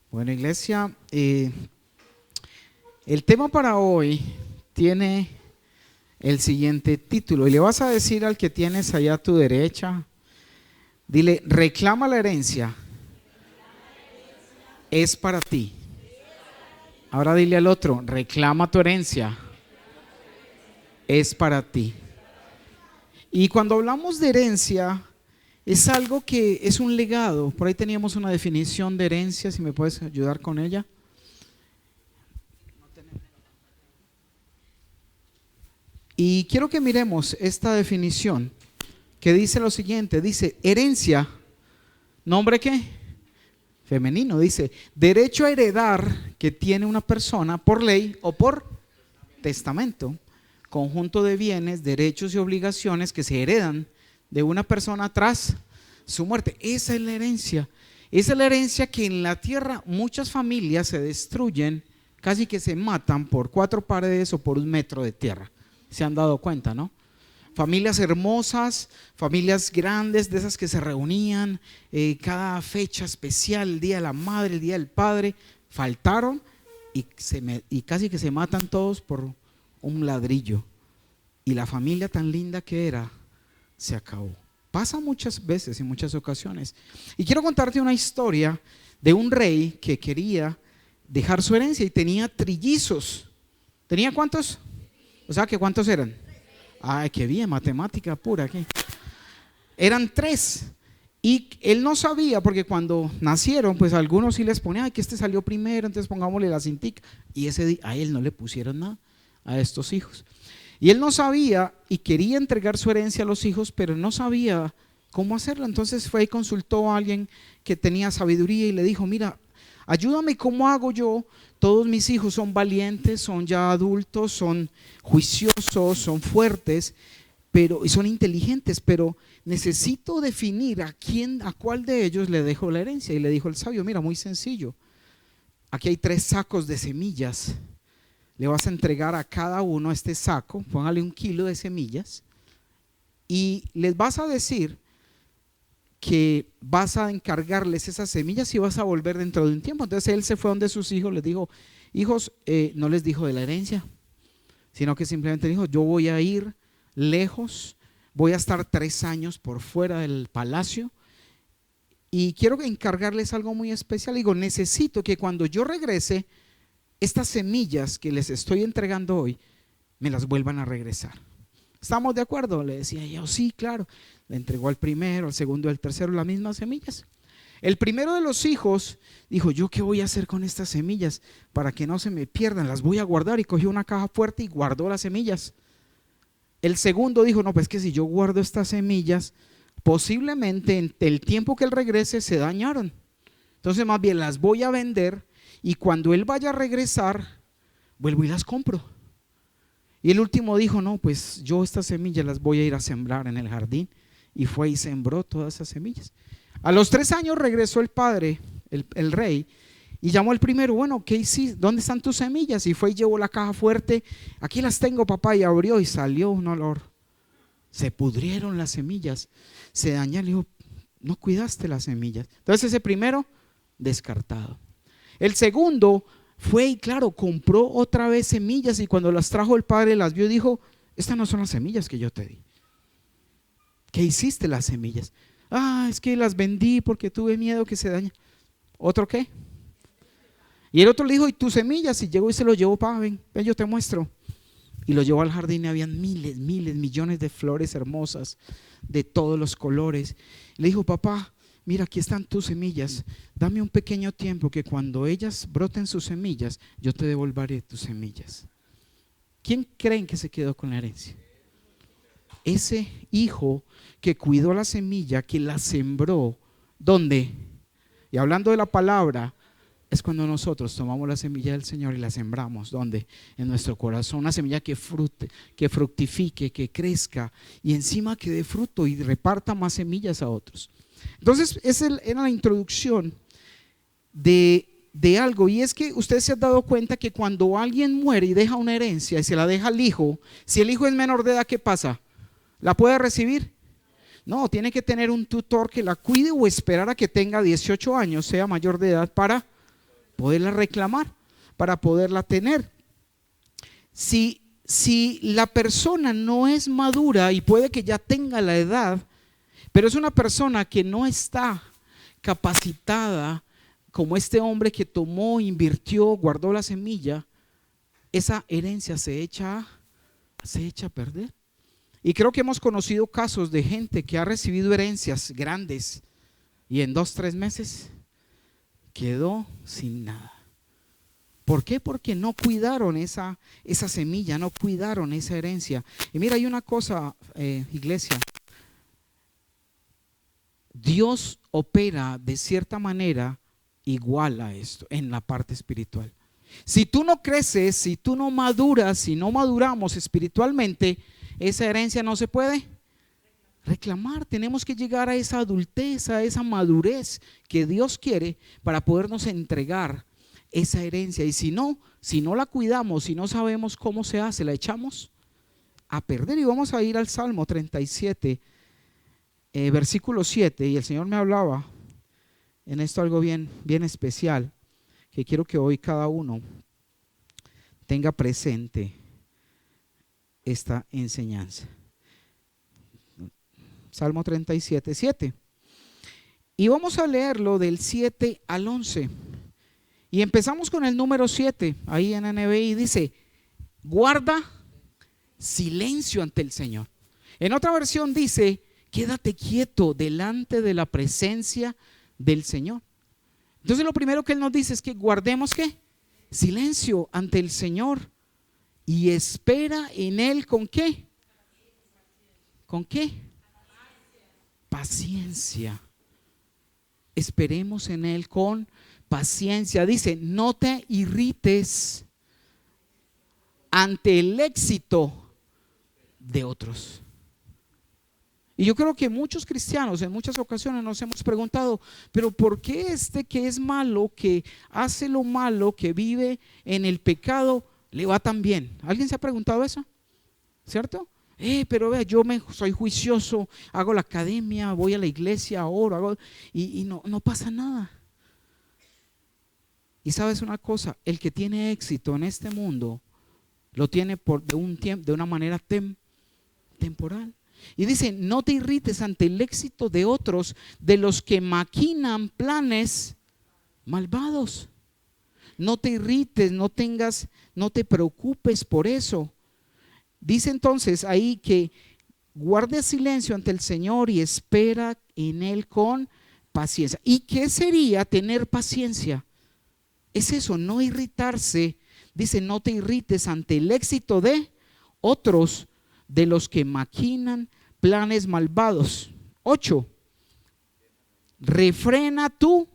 Bueno, iglesia, el tema para hoy tiene el siguiente título y le vas a decir al que tienes allá a tu derecha, dile, reclama la herencia, es para ti. Ahora dile al otro, reclama tu herencia, es para ti. Y cuando hablamos de herencia, es algo que es un legado. Por ahí teníamos una definición de herencia, si me puedes ayudar con ella. Y quiero que miremos esta definición que dice lo siguiente, dice herencia, ¿nombre qué? Femenino, dice derecho a heredar que tiene una persona por ley o por testamento, conjunto de bienes, derechos y obligaciones que se heredan de una persona tras su muerte. Esa es la herencia. Esa es la herencia que en la tierra muchas familias se destruyen, casi que se matan por 4 paredes o por 1 metro de tierra. Se han dado cuenta, ¿no? Familias hermosas, familias grandes, de esas que se reunían cada fecha especial, el día de la madre, el día del padre, faltaron y casi que se matan todos por un ladrillo. Y la familia tan linda que era, se acabó. Pasa muchas veces, en muchas ocasiones. Y quiero contarte una historia de un rey que quería dejar su herencia y tenía trillizos. ¿Tenía cuántos? O sea, que ¿cuántos eran? Ay, qué bien, matemática pura aquí. Eran 3. Y él no sabía, porque cuando nacieron, pues algunos sí les ponían, ay, que este salió primero, entonces pongámosle la cintica. Y ese día a él no le pusieron nada, a estos hijos. Y él no sabía y quería entregar su herencia a los hijos, pero no sabía cómo hacerlo. Entonces fue y consultó a alguien que tenía sabiduría y le dijo, mira, ayúdame, ¿cómo hago yo? Todos mis hijos son valientes, son ya adultos, son juiciosos, son fuertes, y son inteligentes, pero necesito definir a cuál de ellos le dejo la herencia. Y le dijo el sabio, mira, muy sencillo, aquí hay 3 sacos de semillas. Le vas a entregar a cada uno este saco, póngale 1 kilo de semillas y les vas a decir que vas a encargarles esas semillas y vas a volver dentro de un tiempo. Entonces él se fue donde sus hijos, les dijo, hijos, no les dijo de la herencia, sino que simplemente dijo, yo voy a ir lejos, voy a estar 3 años por fuera del palacio y quiero encargarles algo muy especial. Digo, necesito que cuando yo regrese, estas semillas que les estoy entregando hoy, me las vuelvan a regresar. ¿Estamos de acuerdo? Le decía yo, sí, claro. Le entregó al primero, al segundo, al tercero las mismas semillas. El primero de los hijos dijo, ¿yo qué voy a hacer con estas semillas? Para que no se me pierdan, las voy a guardar. Y cogió una caja fuerte y guardó las semillas. El segundo dijo, no, pues que si yo guardo estas semillas, posiblemente en el tiempo que él regrese se dañaron. Entonces más bien las voy a vender y cuando él vaya a regresar, vuelvo y las compro. Y el último dijo, no, pues yo estas semillas las voy a ir a sembrar en el jardín. Y fue y sembró todas esas semillas. A los 3 años regresó el padre, el rey, y llamó al primero, bueno, ¿qué hiciste? ¿Dónde están tus semillas? Y fue y llevó la caja fuerte, aquí las tengo, papá, y abrió y salió un olor. Se pudrieron las semillas, se dañaron. Le dijo, no cuidaste las semillas. Entonces ese primero, descartado. El segundo fue y claro, compró otra vez semillas y cuando las trajo el padre las vio y dijo, estas no son las semillas que yo te di. ¿Qué hiciste las semillas? Ah, es que las vendí porque tuve miedo que se dañen. ¿Otro qué? Y el otro le dijo, ¿y tus semillas? Y llegó y se lo llevó, pa, ven, yo te muestro. Y lo llevó al jardín y habían miles, millones de flores hermosas de todos los colores. Le dijo, papá, mira, aquí están tus semillas, dame un pequeño tiempo que cuando ellas broten sus semillas, yo te devolveré tus semillas. ¿Quién creen que se quedó con la herencia? Ese hijo que cuidó la semilla, que la sembró. ¿Dónde? Y hablando de la palabra, es cuando nosotros tomamos la semilla del Señor y la sembramos. ¿Dónde? En nuestro corazón. Una semilla que fructifique, que crezca y encima que dé fruto y reparta más semillas a otros. Entonces esa era la introducción de algo, y es que usted se ha dado cuenta que cuando alguien muere y deja una herencia y se la deja al hijo, si el hijo es menor de edad, ¿qué pasa? ¿La puede recibir? No, tiene que tener un tutor que la cuide o esperar a que tenga 18 años, sea mayor de edad para poderla reclamar, para poderla tener. Si la persona no es madura y puede que ya tenga la edad, pero es una persona que no está capacitada como este hombre que tomó, invirtió, guardó la semilla, esa herencia se echa a perder. Y creo que hemos conocido casos de gente que ha recibido herencias grandes y en 2-3 meses quedó sin nada. ¿Por qué? Porque no cuidaron esa semilla, no cuidaron esa herencia. Y mira, hay una cosa, iglesia. Dios opera de cierta manera igual a esto en la parte espiritual. Si tú no creces, si tú no maduras, si no maduramos espiritualmente, esa herencia no se puede reclamar. Tenemos que llegar a esa adultez, a esa madurez que Dios quiere para podernos entregar esa herencia. Y si no la cuidamos, si no sabemos cómo se hace, la echamos a perder. Y vamos a ir al Salmo 37, versículo 7. Y el Señor me hablaba en esto algo bien especial, que quiero que hoy cada uno tenga presente esta enseñanza. Salmo 37, 7. Y vamos a leerlo del 7 al 11. Y empezamos con el número 7, ahí en NBI dice, guarda silencio ante el Señor. En otra versión dice, quédate quieto delante de la presencia del Señor. Entonces lo primero que Él nos dice es que guardemos ¿qué? Silencio ante el Señor y espera en Él ¿con qué? ¿Con qué? Paciencia. Esperemos en Él con paciencia. Dice, no te irrites ante el éxito de otros. Y yo creo que muchos cristianos en muchas ocasiones nos hemos preguntado, pero ¿por qué este que es malo, que hace lo malo, que vive en el pecado, le va tan bien? ¿Alguien se ha preguntado eso? ¿Cierto? Pero vea, yo soy juicioso, hago la academia, voy a la iglesia, oro, y no pasa nada. Y sabes una cosa, el que tiene éxito en este mundo lo tiene de una manera temporal. Y dice, no te irrites ante el éxito de otros, de los que maquinan planes malvados. No te irrites, no te preocupes por eso. Dice entonces ahí que guarde silencio ante el Señor y espera en Él con paciencia. ¿Y qué sería tener paciencia? Es eso, no irritarse. Dice, no te irrites ante el éxito de otros, de los que maquinan planes malvados. 8. Refrena tu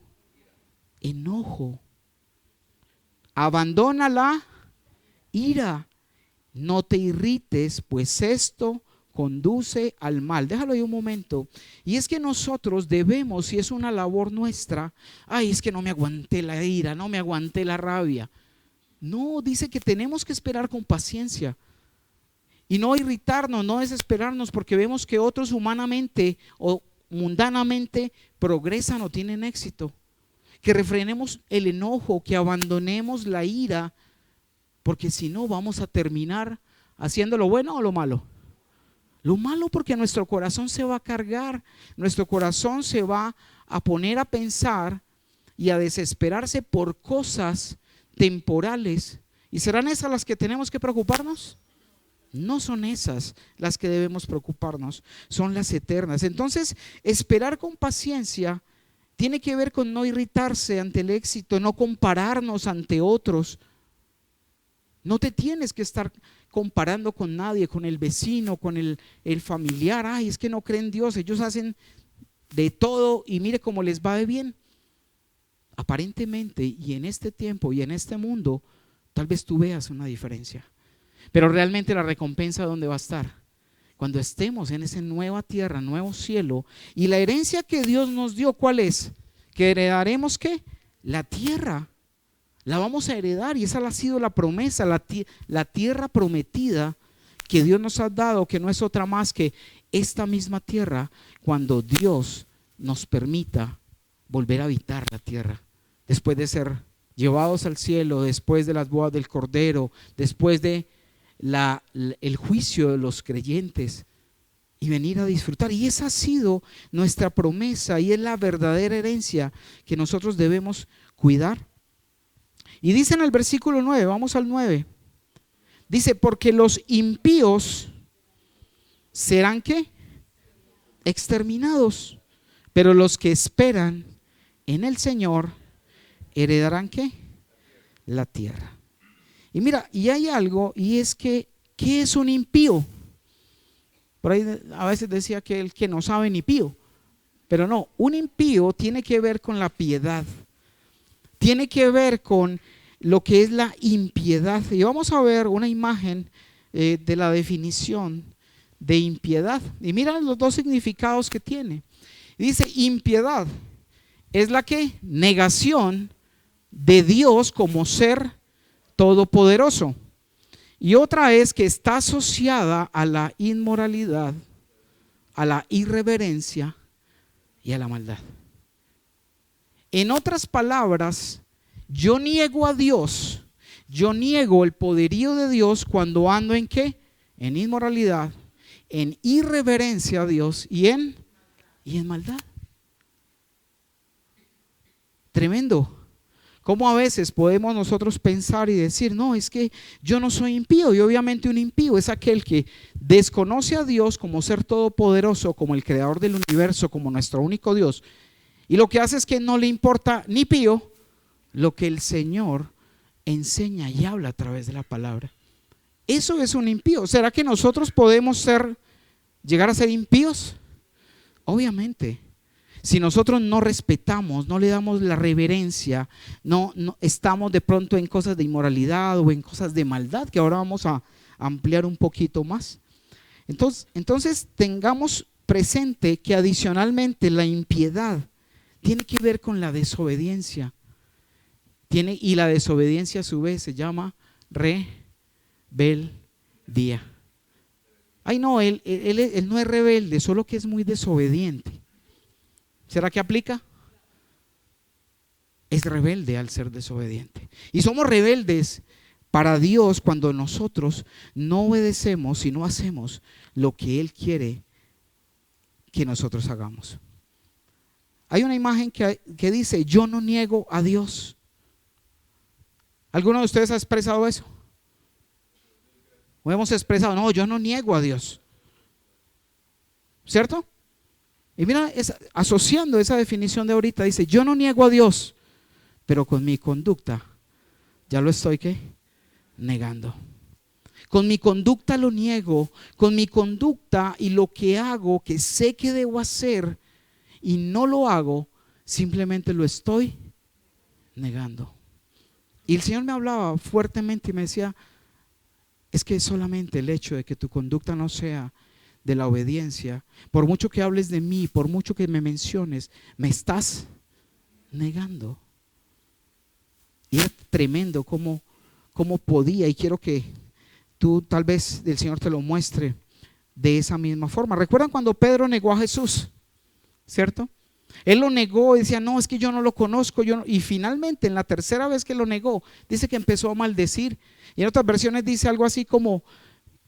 enojo. Abandona la ira. No te irrites, pues esto conduce al mal. Déjalo ahí un momento. Y es que nosotros debemos, si es una labor nuestra, es que no me aguanté la ira, no me aguanté la rabia. No, dice que tenemos que esperar con paciencia y no irritarnos, no desesperarnos porque vemos que otros humanamente o mundanamente progresan o tienen éxito. Que refrenemos el enojo, que abandonemos la ira, porque si no vamos a terminar haciendo lo bueno o lo malo. Lo malo, porque nuestro corazón se va a cargar, nuestro corazón se va a poner a pensar y a desesperarse por cosas temporales. ¿Y serán esas las que tenemos que preocuparnos? No son esas las que debemos preocuparnos, son las eternas. Entonces, esperar con paciencia tiene que ver con no irritarse ante el éxito, no compararnos ante otros. No te tienes que estar comparando con nadie, con el vecino, con el familiar. Es que no creen en Dios, ellos hacen de todo y mire cómo les va de bien. Aparentemente, y en este tiempo y en este mundo, tal vez tú veas una diferencia. Pero realmente la recompensa, ¿dónde va a estar? Cuando estemos en esa nueva tierra, nuevo cielo. Y la herencia que Dios nos dio, ¿cuál es? Que heredaremos ¿qué? La tierra. La vamos a heredar y esa ha sido la promesa, la tierra prometida que Dios nos ha dado, que no es otra más que esta misma tierra, cuando Dios nos permita volver a habitar la tierra después de ser llevados al cielo después de las bodas del Cordero, después de el juicio de los creyentes, y venir a disfrutar. Y esa ha sido nuestra promesa y es la verdadera herencia que nosotros debemos cuidar. Y dice en el versículo 9, vamos al 9, dice: porque los impíos serán ¿qué? Exterminados, pero los que esperan en el Señor heredarán ¿qué? La tierra. Y mira, y hay algo, y es que ¿qué es un impío? Por ahí a veces decía que el que no sabe ni pío, pero no, un impío tiene que ver con la piedad, tiene que ver con lo que es la impiedad. Y vamos a ver una imagen de la definición de impiedad. Y mira los dos significados que tiene. Dice: impiedad es la que negación de Dios como ser todopoderoso. Y otra es que está asociada a la inmoralidad, a la irreverencia y a la maldad. En otras palabras, yo niego a Dios, yo niego el poderío de Dios cuando ando ¿en qué? En inmoralidad, en irreverencia a Dios y en maldad. Tremendo. ¿Cómo a veces podemos nosotros pensar y decir: no, es que yo no soy impío? Y obviamente un impío es aquel que desconoce a Dios como ser todopoderoso, como el creador del universo, como nuestro único Dios, y lo que hace es que no le importa ni pío lo que el Señor enseña y habla a través de la palabra. Eso es un impío. ¿Será que nosotros podemos llegar a ser impíos? Obviamente. Si nosotros no respetamos, no le damos la reverencia, no estamos de pronto en cosas de inmoralidad o en cosas de maldad, que ahora vamos a ampliar un poquito más. Entonces tengamos presente que adicionalmente la impiedad tiene que ver con la desobediencia. Y la desobediencia a su vez se llama rebeldía. Ay, no, él no es rebelde, solo que es muy desobediente. ¿Será que aplica? Es rebelde al ser desobediente. Y somos rebeldes para Dios cuando nosotros no obedecemos y no hacemos lo que Él quiere que nosotros hagamos. Hay una imagen que dice: yo no niego a Dios. ¿Alguno de ustedes ha expresado eso? ¿O hemos expresado: no, yo no niego a Dios? ¿Cierto? Y mira, asociando esa definición de ahorita, dice: yo no niego a Dios, pero con mi conducta ya lo estoy ¿qué? Negando. Con mi conducta lo niego, con mi conducta y lo que hago, que sé que debo hacer y no lo hago, simplemente lo estoy negando. Y el Señor me hablaba fuertemente y me decía: es que solamente el hecho de que tu conducta no sea de la obediencia, por mucho que hables de mí, por mucho que me menciones, me estás negando. Y era tremendo cómo podía, y quiero que tú tal vez el Señor te lo muestre de esa misma forma. ¿Recuerdan cuando Pedro negó a Jesús? ¿Cierto? Él lo negó y decía: no, es que yo no lo conozco. Y finalmente en la tercera vez que lo negó, dice que empezó a maldecir. Y en otras versiones dice algo así como: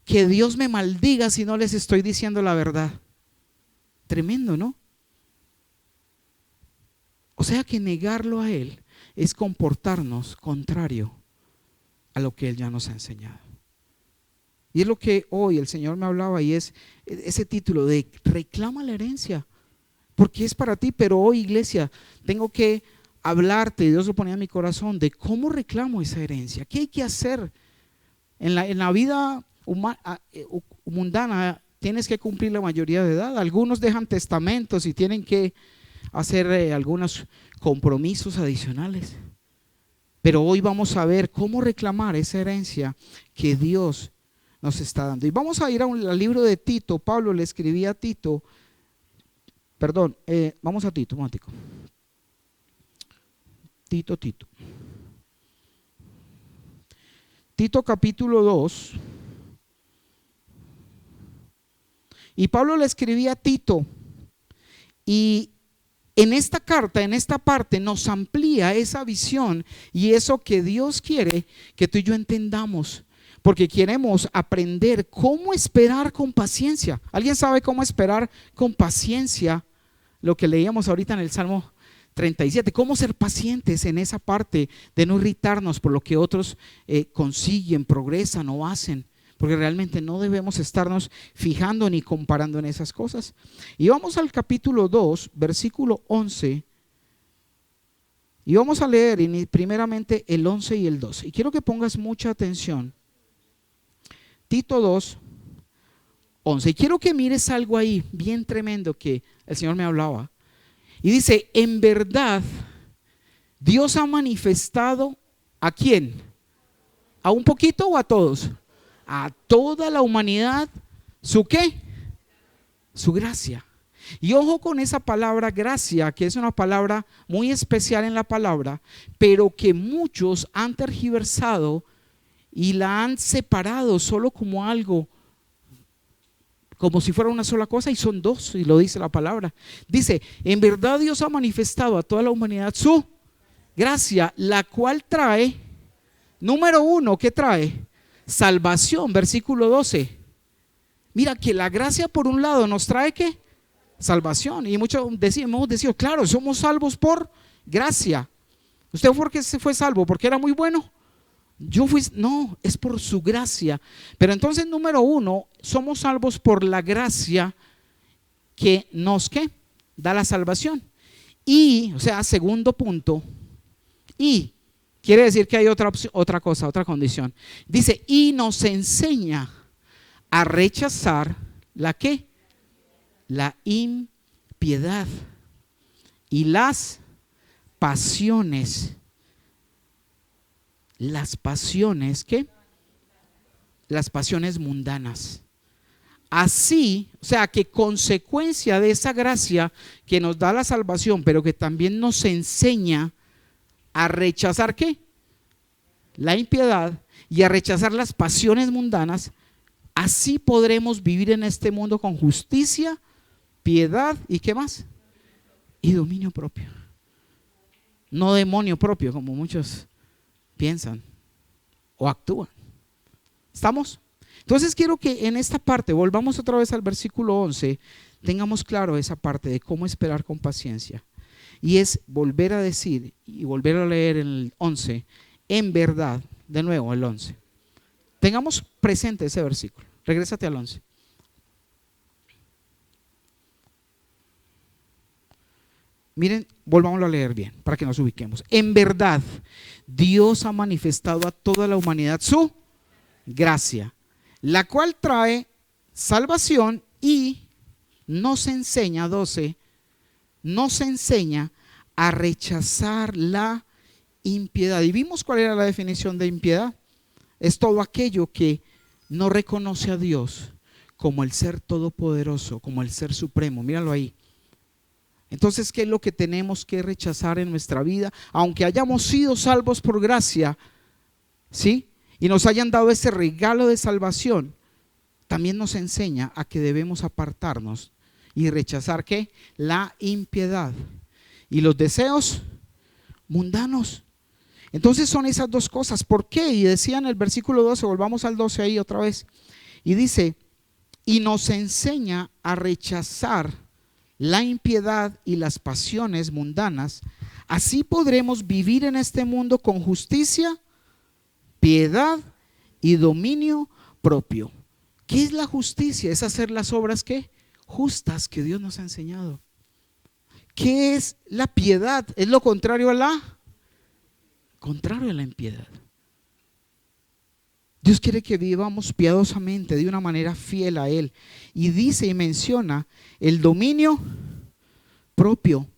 que Dios me maldiga si no les estoy diciendo la verdad. Tremendo, ¿no? O sea que negarlo a Él es comportarnos contrario a lo que Él ya nos ha enseñado. Y es lo que hoy el Señor me hablaba, y es ese título de reclama la herencia, porque es para ti. Pero hoy, iglesia, tengo que hablarte, y Dios lo ponía en mi corazón, de cómo reclamo esa herencia. ¿Qué hay que hacer en la vida mundana? Tienes que cumplir la mayoría de edad. Algunos dejan testamentos y tienen que hacer algunos compromisos adicionales. Pero hoy vamos a ver cómo reclamar esa herencia que Dios nos está dando. Y vamos a ir al libro de Tito. Pablo le escribía a Tito. Vamos a Tito, un momentico. Tito. Tito capítulo 2. Y Pablo le escribía a Tito, y en esta carta, en esta parte, nos amplía esa visión y eso que Dios quiere que tú y yo entendamos, porque queremos aprender cómo esperar con paciencia. ¿Alguien sabe cómo esperar con paciencia? Lo que leíamos ahorita en el Salmo 37, cómo ser pacientes en esa parte de no irritarnos por lo que otros consiguen, progresan o hacen, porque realmente no debemos estarnos fijando ni comparando en esas cosas. Y vamos al capítulo 2, versículo 11, y vamos a leer primeramente el 11 y el 12. Y quiero que pongas mucha atención. Tito 2, 11. Y quiero que mires algo ahí bien tremendo que el Señor me hablaba. Y dice, en verdad, Dios ha manifestado ¿a quién? ¿A un poquito o a todos? A toda la humanidad, ¿su qué? Su gracia. Y ojo con esa palabra gracia, que es una palabra muy especial en la palabra, pero que muchos han tergiversado y la han separado solo como algo, como si fuera una sola cosa, y son dos, y lo dice la palabra. Dice, en verdad Dios ha manifestado a toda la humanidad su gracia, la cual trae, número uno, ¿qué trae? Salvación, versículo 12. Mira que la gracia por un lado nos trae ¿qué? Salvación. Y muchos hemos decidido, claro, somos salvos por gracia. ¿Usted por qué se fue salvo? ¿Porque era muy bueno? No, es por su gracia. Pero entonces, número uno, somos salvos por la gracia que nos ¿qué? Da la salvación. Y, o sea, segundo punto, y quiere decir que hay otra cosa, otra condición. Dice, y nos enseña a rechazar la ¿qué? La impiedad y las pasiones. Las pasiones, ¿qué? Las pasiones mundanas. Así, o sea, que consecuencia de esa gracia que nos da la salvación, pero que también nos enseña a rechazar ¿qué? La impiedad y a rechazar las pasiones mundanas, así podremos vivir en este mundo con justicia, piedad y ¿qué más? Y dominio propio. No demonio propio, como muchos piensan o actúan. ¿Estamos? Entonces quiero que en esta parte, volvamos otra vez al versículo 11, tengamos claro esa parte de cómo esperar con paciencia. Y es volver a decir y volver a leer en el 11, en verdad, de nuevo el 11. Tengamos presente ese versículo. Regrésate al 11. Miren, volvámoslo a leer bien para que nos ubiquemos. En verdad, Dios ha manifestado a toda la humanidad su gracia, la cual trae salvación y nos enseña, 12, nos enseña a rechazar la impiedad. Y vimos cuál era la definición de impiedad. Es todo aquello que no reconoce a Dios como el ser todopoderoso, como el ser supremo. Míralo ahí. Entonces, ¿qué es lo que tenemos que rechazar en nuestra vida? Aunque hayamos sido salvos por gracia, ¿sí? Y nos hayan dado ese regalo de salvación, también nos enseña a que debemos apartarnos y rechazar ¿qué? La impiedad y los deseos mundanos. Entonces son esas dos cosas. ¿Por qué? Y decía en el versículo 12, volvamos al 12 ahí otra vez, y dice, y nos enseña a rechazar la impiedad y las pasiones mundanas, así podremos vivir en este mundo con justicia, piedad y dominio propio. ¿Qué es la justicia? Es hacer las obras ¿qué? Justas que Dios nos ha enseñado. ¿Qué es la piedad? Es lo contrario a la impiedad. Dios quiere que vivamos piadosamente, de una manera fiel a Él. Y dice y menciona el dominio propio.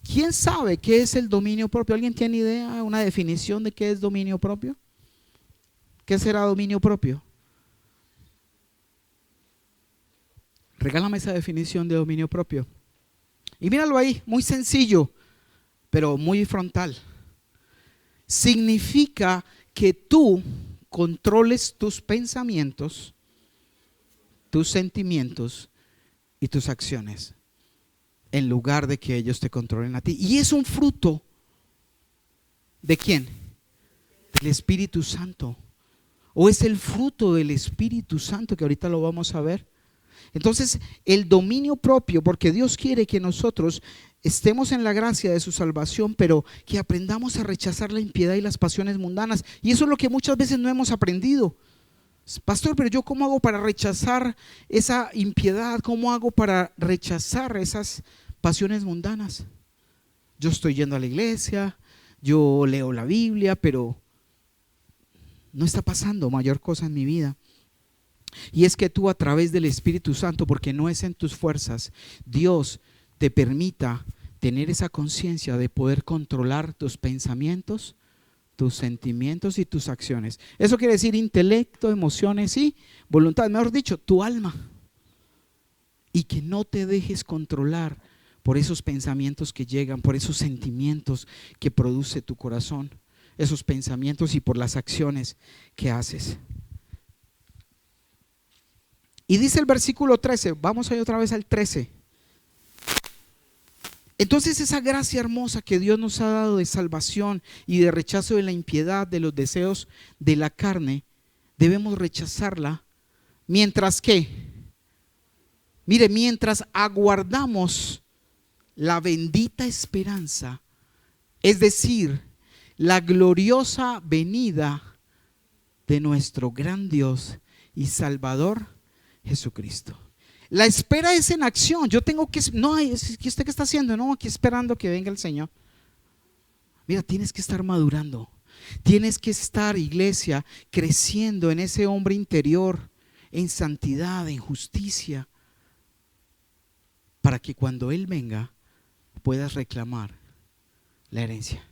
¿Quién sabe qué es el dominio propio? ¿Alguien tiene idea, una definición de qué es dominio propio? ¿Qué será dominio propio? Regálame esa definición de dominio propio. Y míralo ahí, muy sencillo, pero muy frontal. Significa que tú controles tus pensamientos, tus sentimientos y tus acciones. en lugar de que ellos te controlen a ti. Y es un fruto ¿de quién? Del Espíritu Santo. O es el fruto del Espíritu Santo, que ahorita lo vamos a ver. Entonces, el dominio propio, porque Dios quiere que nosotros estemos en la gracia de su salvación, pero que aprendamos a rechazar la impiedad y las pasiones mundanas. Y eso es lo que muchas veces no hemos aprendido. Pastor, pero yo ¿cómo hago para rechazar esa impiedad? ¿Cómo hago para rechazar esas pasiones mundanas? Yo estoy yendo a la iglesia, yo leo la Biblia, pero no está pasando mayor cosa en mi vida. Y es que tú, a través del Espíritu Santo, porque no es en tus fuerzas, Dios te permita tener esa conciencia de poder controlar tus pensamientos, tus sentimientos y tus acciones. Eso quiere decir intelecto, emociones y voluntad, mejor dicho, tu alma. Y que no te dejes controlar por esos pensamientos que llegan, por esos sentimientos que produce tu corazón, esos pensamientos, y por las acciones que haces. Y dice el versículo 13, vamos ahí otra vez al 13. Entonces esa gracia hermosa que Dios nos ha dado de salvación y de rechazo de la impiedad, de los deseos de la carne, debemos rechazarla. Mientras que, mire, mientras aguardamos la bendita esperanza, es decir, la gloriosa venida de nuestro gran Dios y Salvador Jesucristo. La espera es en acción. Yo tengo que, no, ¿usted qué está haciendo? No, aquí esperando que venga el Señor. Mira, tienes que estar madurando. Tienes que estar, iglesia, creciendo en ese hombre interior, en santidad, en justicia, para que cuando Él venga puedas reclamar la herencia.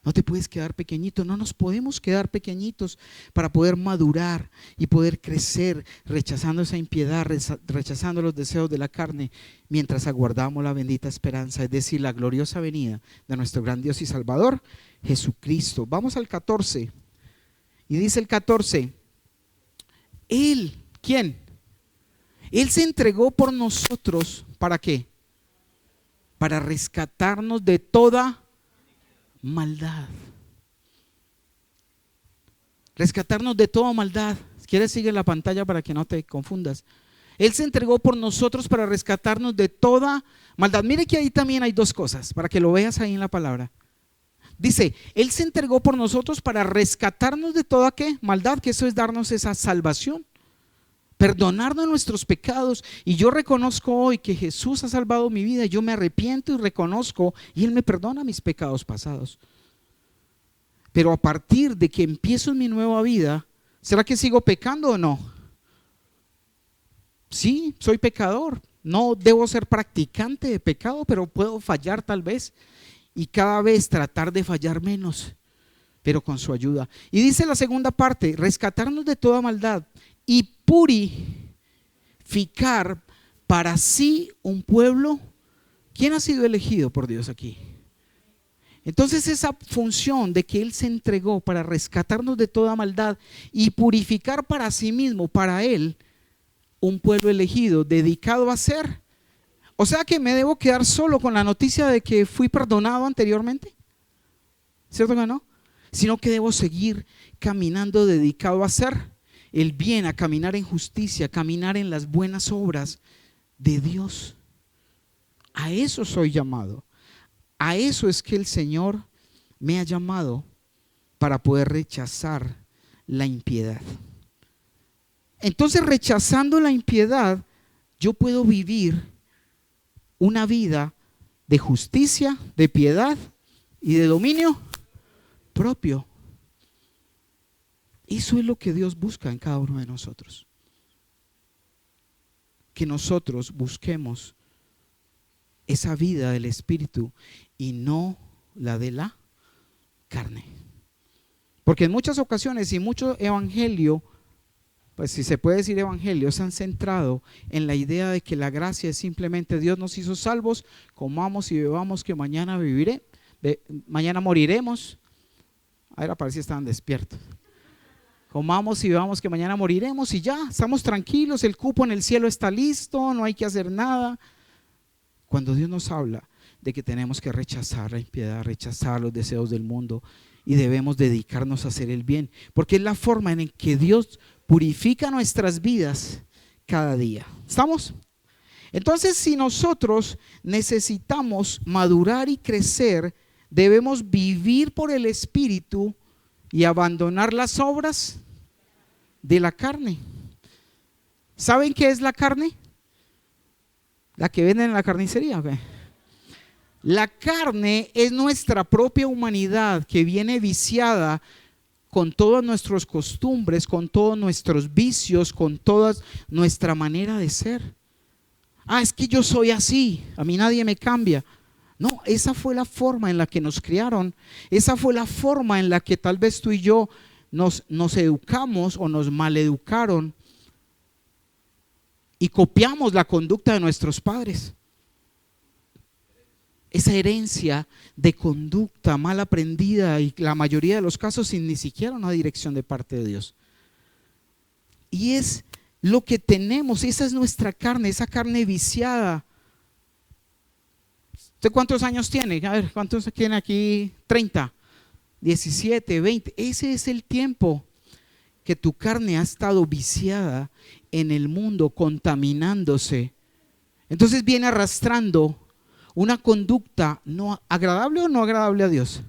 No te puedes quedar pequeñito, no nos podemos quedar pequeñitos para poder madurar y poder crecer, rechazando esa impiedad, rechazando los deseos de la carne, mientras aguardamos la bendita esperanza, es decir, la gloriosa venida de nuestro gran Dios y Salvador, Jesucristo. Vamos al 14, y dice el 14, Él, ¿quién? Él se entregó por nosotros, ¿para qué? Para rescatarnos de toda maldad. Rescatarnos de toda maldad. Si quieres, sigue la pantalla para que no te confundas. Él se entregó por nosotros para rescatarnos de toda maldad. Mire que ahí también hay dos cosas, para que lo veas ahí en la palabra. Dice, Él se entregó por nosotros para rescatarnos de toda ¿qué? Maldad, que eso es darnos esa salvación, perdonarnos nuestros pecados. Y yo reconozco hoy que Jesús ha salvado mi vida. Yo me arrepiento y reconozco, y Él me perdona mis pecados pasados. Pero a partir de que empiezo mi nueva vida, ¿será que sigo pecando o no? Sí, soy pecador. No debo ser practicante de pecado, pero puedo fallar tal vez, y cada vez tratar de fallar menos, pero con su ayuda. Y dice la segunda parte, rescatarnos de toda maldad y purificar para sí un pueblo. ¿Quién ha sido elegido por Dios aquí? Entonces esa función de que Él se entregó para rescatarnos de toda maldad y purificar para sí mismo, para Él, un pueblo elegido, dedicado a ser. O sea que me debo quedar solo con la noticia de que fui perdonado anteriormente, ¿cierto que no? Sino que debo seguir caminando dedicado a ser el bien, a caminar en justicia, a caminar en las buenas obras de Dios. A eso soy llamado. A eso es que el Señor me ha llamado, para poder rechazar la impiedad. Entonces, rechazando la impiedad, yo puedo vivir una vida de justicia, de piedad y de dominio propio. Eso es lo que Dios busca en cada uno de nosotros. Que nosotros busquemos esa vida del Espíritu y no la de la carne. Porque en muchas ocasiones y mucho evangelio, pues si se puede decir evangelio, se han centrado en la idea de que la gracia es simplemente Dios nos hizo salvos, comamos y bebamos que mañana mañana moriremos. Ahora parece que estaban despiertos. Comamos y bebamos que mañana moriremos y ya, estamos tranquilos, el cupo en el cielo está listo, no hay que hacer nada. cuando Dios nos habla de que tenemos que rechazar la impiedad, rechazar los deseos del mundo y debemos dedicarnos a hacer el bien, porque es la forma en que Dios purifica nuestras vidas cada día. ¿Estamos? Entonces, si nosotros necesitamos madurar y crecer, debemos vivir por el Espíritu y abandonar las obras de la carne. ¿Saben qué es la carne? La que venden en la carnicería, ¿ok? La carne es nuestra propia humanidad que viene viciada con todas nuestras costumbres, con todos nuestros vicios, con toda nuestra manera de ser. Es que yo soy así, a mí nadie me cambia. No, esa fue la forma en la que nos criaron, esa fue la forma en la que tal vez tú y yo nos educamos o nos maleducaron y copiamos la conducta de nuestros padres. Esa herencia de conducta mal aprendida y la mayoría de los casos sin ni siquiera una dirección de parte de Dios. Y es lo que tenemos, esa es nuestra carne, esa carne viciada. ¿Usted cuántos años tiene? A ver, ¿cuántos tiene aquí? 30, 17, 20. Ese es el tiempo que tu carne ha estado viciada en el mundo, contaminándose. Entonces viene arrastrando una conducta no agradable o no agradable a Dios.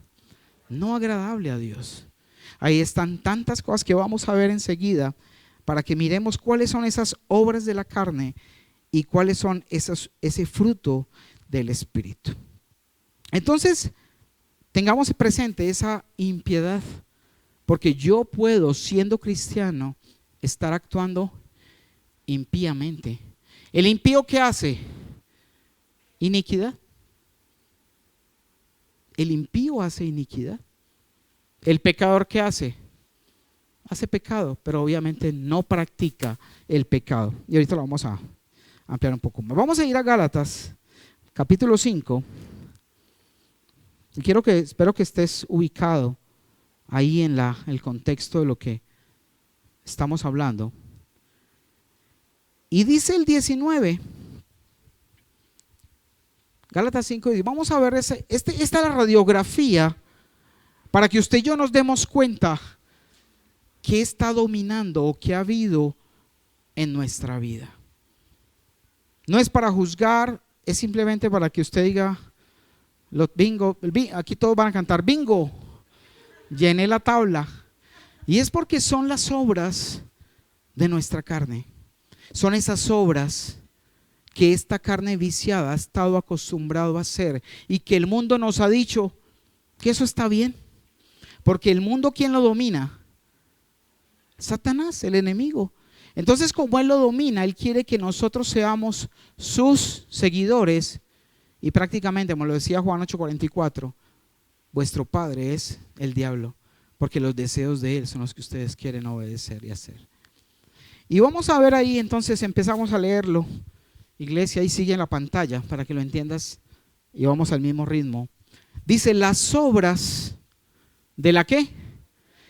No agradable a Dios. Ahí están tantas cosas que vamos a ver enseguida para que miremos cuáles son esas obras de la carne y cuáles son ese fruto del Espíritu. Entonces, tengamos presente esa impiedad, porque yo puedo, siendo cristiano, estar actuando impíamente. ¿El impío qué hace? Iniquidad. El impío hace iniquidad. ¿El pecador qué hace? Hace pecado, pero obviamente no practica el pecado. Y ahorita lo vamos a ampliar un poco más. Vamos a ir a Gálatas, capítulo 5. Y espero que estés ubicado ahí en el contexto de lo que estamos hablando. Y dice el 19, Gálatas 5, y vamos a ver esta es la radiografía para que usted y yo nos demos cuenta qué está dominando o qué ha habido en nuestra vida. No es para juzgar, es simplemente para que usted diga, bingo, aquí todos van a cantar bingo, llené la tabla. Y es porque son las obras de nuestra carne. Son esas obras que esta carne viciada ha estado acostumbrado a hacer y que el mundo nos ha dicho que eso está bien. Porque el mundo, ¿quién lo domina? Satanás, el enemigo. Entonces, como él lo domina, él quiere que nosotros seamos sus seguidores. Y prácticamente, como lo decía Juan 8:44, vuestro padre es el diablo, porque los deseos de él son los que ustedes quieren obedecer y hacer. Y vamos a ver ahí, entonces empezamos a leerlo. Iglesia, ahí sigue en la pantalla para que lo entiendas y vamos al mismo ritmo. Dice, las obras de la ¿qué?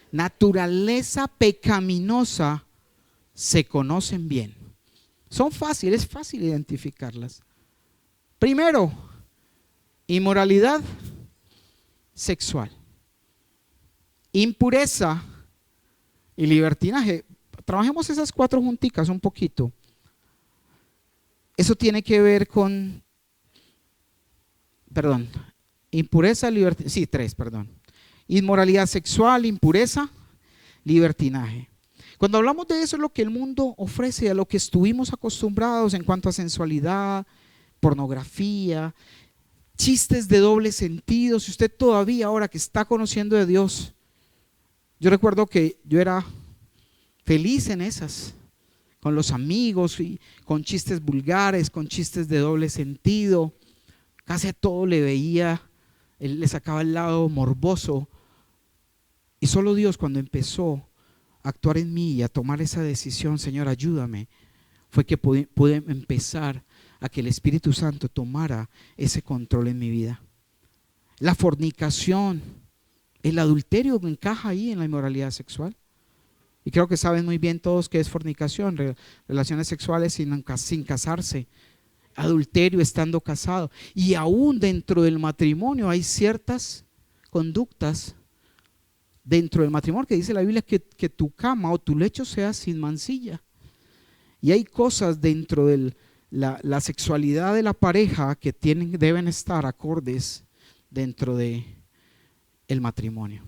Naturaleza pecaminosa se conocen bien. Son fáciles, es fácil identificarlas. Primero, inmoralidad sexual, impureza y libertinaje. Trabajemos esas 4 junticas un poquito. Eso tiene que ver con, impureza, libertinaje, sí, 3, inmoralidad sexual, impureza, libertinaje. Cuando hablamos de eso es lo que el mundo ofrece, a lo que estuvimos acostumbrados en cuanto a sensualidad, pornografía, chistes de doble sentido. Si usted todavía ahora que está conociendo de Dios, yo recuerdo que yo era feliz en esas, con los amigos, y con chistes vulgares, con chistes de doble sentido, casi a todo le veía, él le sacaba el lado morboso. Y solo Dios, cuando empezó a actuar en mí y a tomar esa decisión, Señor, ayúdame, fue que pude empezar a que el Espíritu Santo tomara ese control en mi vida. La fornicación, el adulterio encaja ahí en la inmoralidad sexual. Y creo que saben muy bien todos qué es fornicación, relaciones sexuales sin casarse. adulterio estando casado. Y aún dentro del matrimonio hay ciertas conductas dentro del matrimonio que dice la Biblia que tu cama o tu lecho sea sin mancilla. Y hay cosas dentro de la sexualidad de la pareja que deben estar acordes dentro de el matrimonio.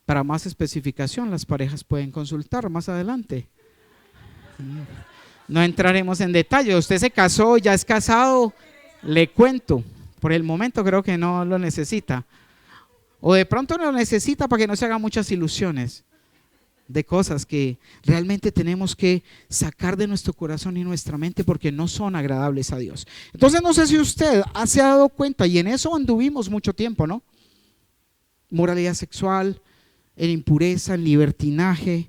Para más especificación, las parejas pueden consultar más adelante. No entraremos en detalle. Usted se casó, ya es casado, le cuento. Por el momento creo que no lo necesita. O de pronto lo necesita para que no se hagan muchas ilusiones de cosas que realmente tenemos que sacar de nuestro corazón y nuestra mente porque no son agradables a Dios. Entonces no sé si usted se ha dado cuenta, y en eso anduvimos mucho tiempo, ¿no? Moralidad sexual, en impureza, en libertinaje.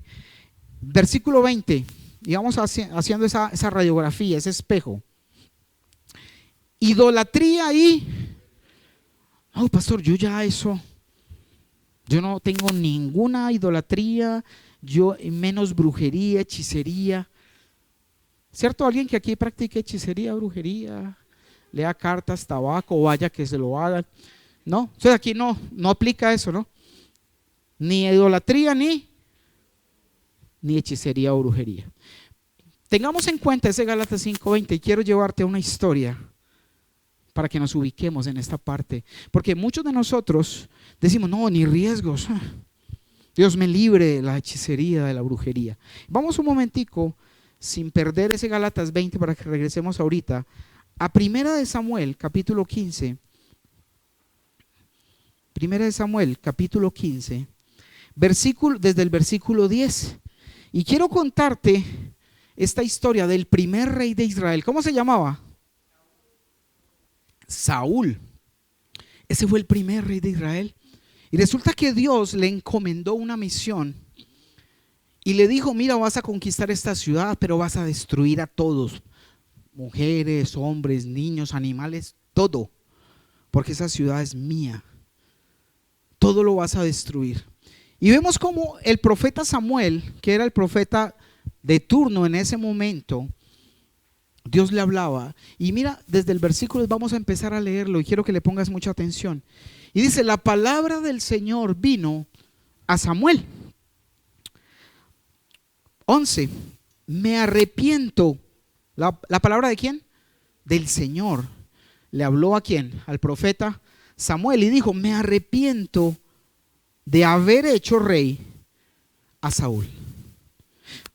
Versículo 20, y vamos haciendo esa radiografía, ese espejo. Idolatría y... Oh, pastor, yo no tengo ninguna idolatría, yo menos brujería, hechicería. ¿Cierto? Alguien que aquí practique hechicería, brujería, lea cartas, tabaco, vaya que se lo hagan. No, entonces aquí no aplica eso, ¿no? Ni idolatría ni hechicería o brujería. Tengamos en cuenta ese Gálatas 5:20 y quiero llevarte a una historia para que nos ubiquemos en esta parte, porque muchos de nosotros decimos, no, ni riesgos, Dios me libre de la hechicería, de la brujería. Vamos un momentico, sin perder ese Gálatas 20 para que regresemos ahorita, a Primera de Samuel, capítulo 15. Primera de Samuel, capítulo 15, desde el versículo 10. Y quiero contarte esta historia del primer rey de Israel. ¿Cómo se llamaba? Saúl. Ese fue el primer rey de Israel. Y resulta que Dios le encomendó una misión y le dijo, mira, vas a conquistar esta ciudad, pero vas a destruir a todos, mujeres, hombres, niños, animales, todo, porque esa ciudad es mía. Todo lo vas a destruir. Y vemos como el profeta Samuel, que era el profeta de turno en ese momento, Dios le hablaba. Y mira, desde el versículo vamos a empezar a leerlo y quiero que le pongas mucha atención. Y dice, la palabra del Señor vino a Samuel. 11. Me arrepiento. ¿La palabra de quién? Del Señor. ¿Le habló a quién? Al profeta Samuel y dijo, me arrepiento de haber hecho rey a Saúl.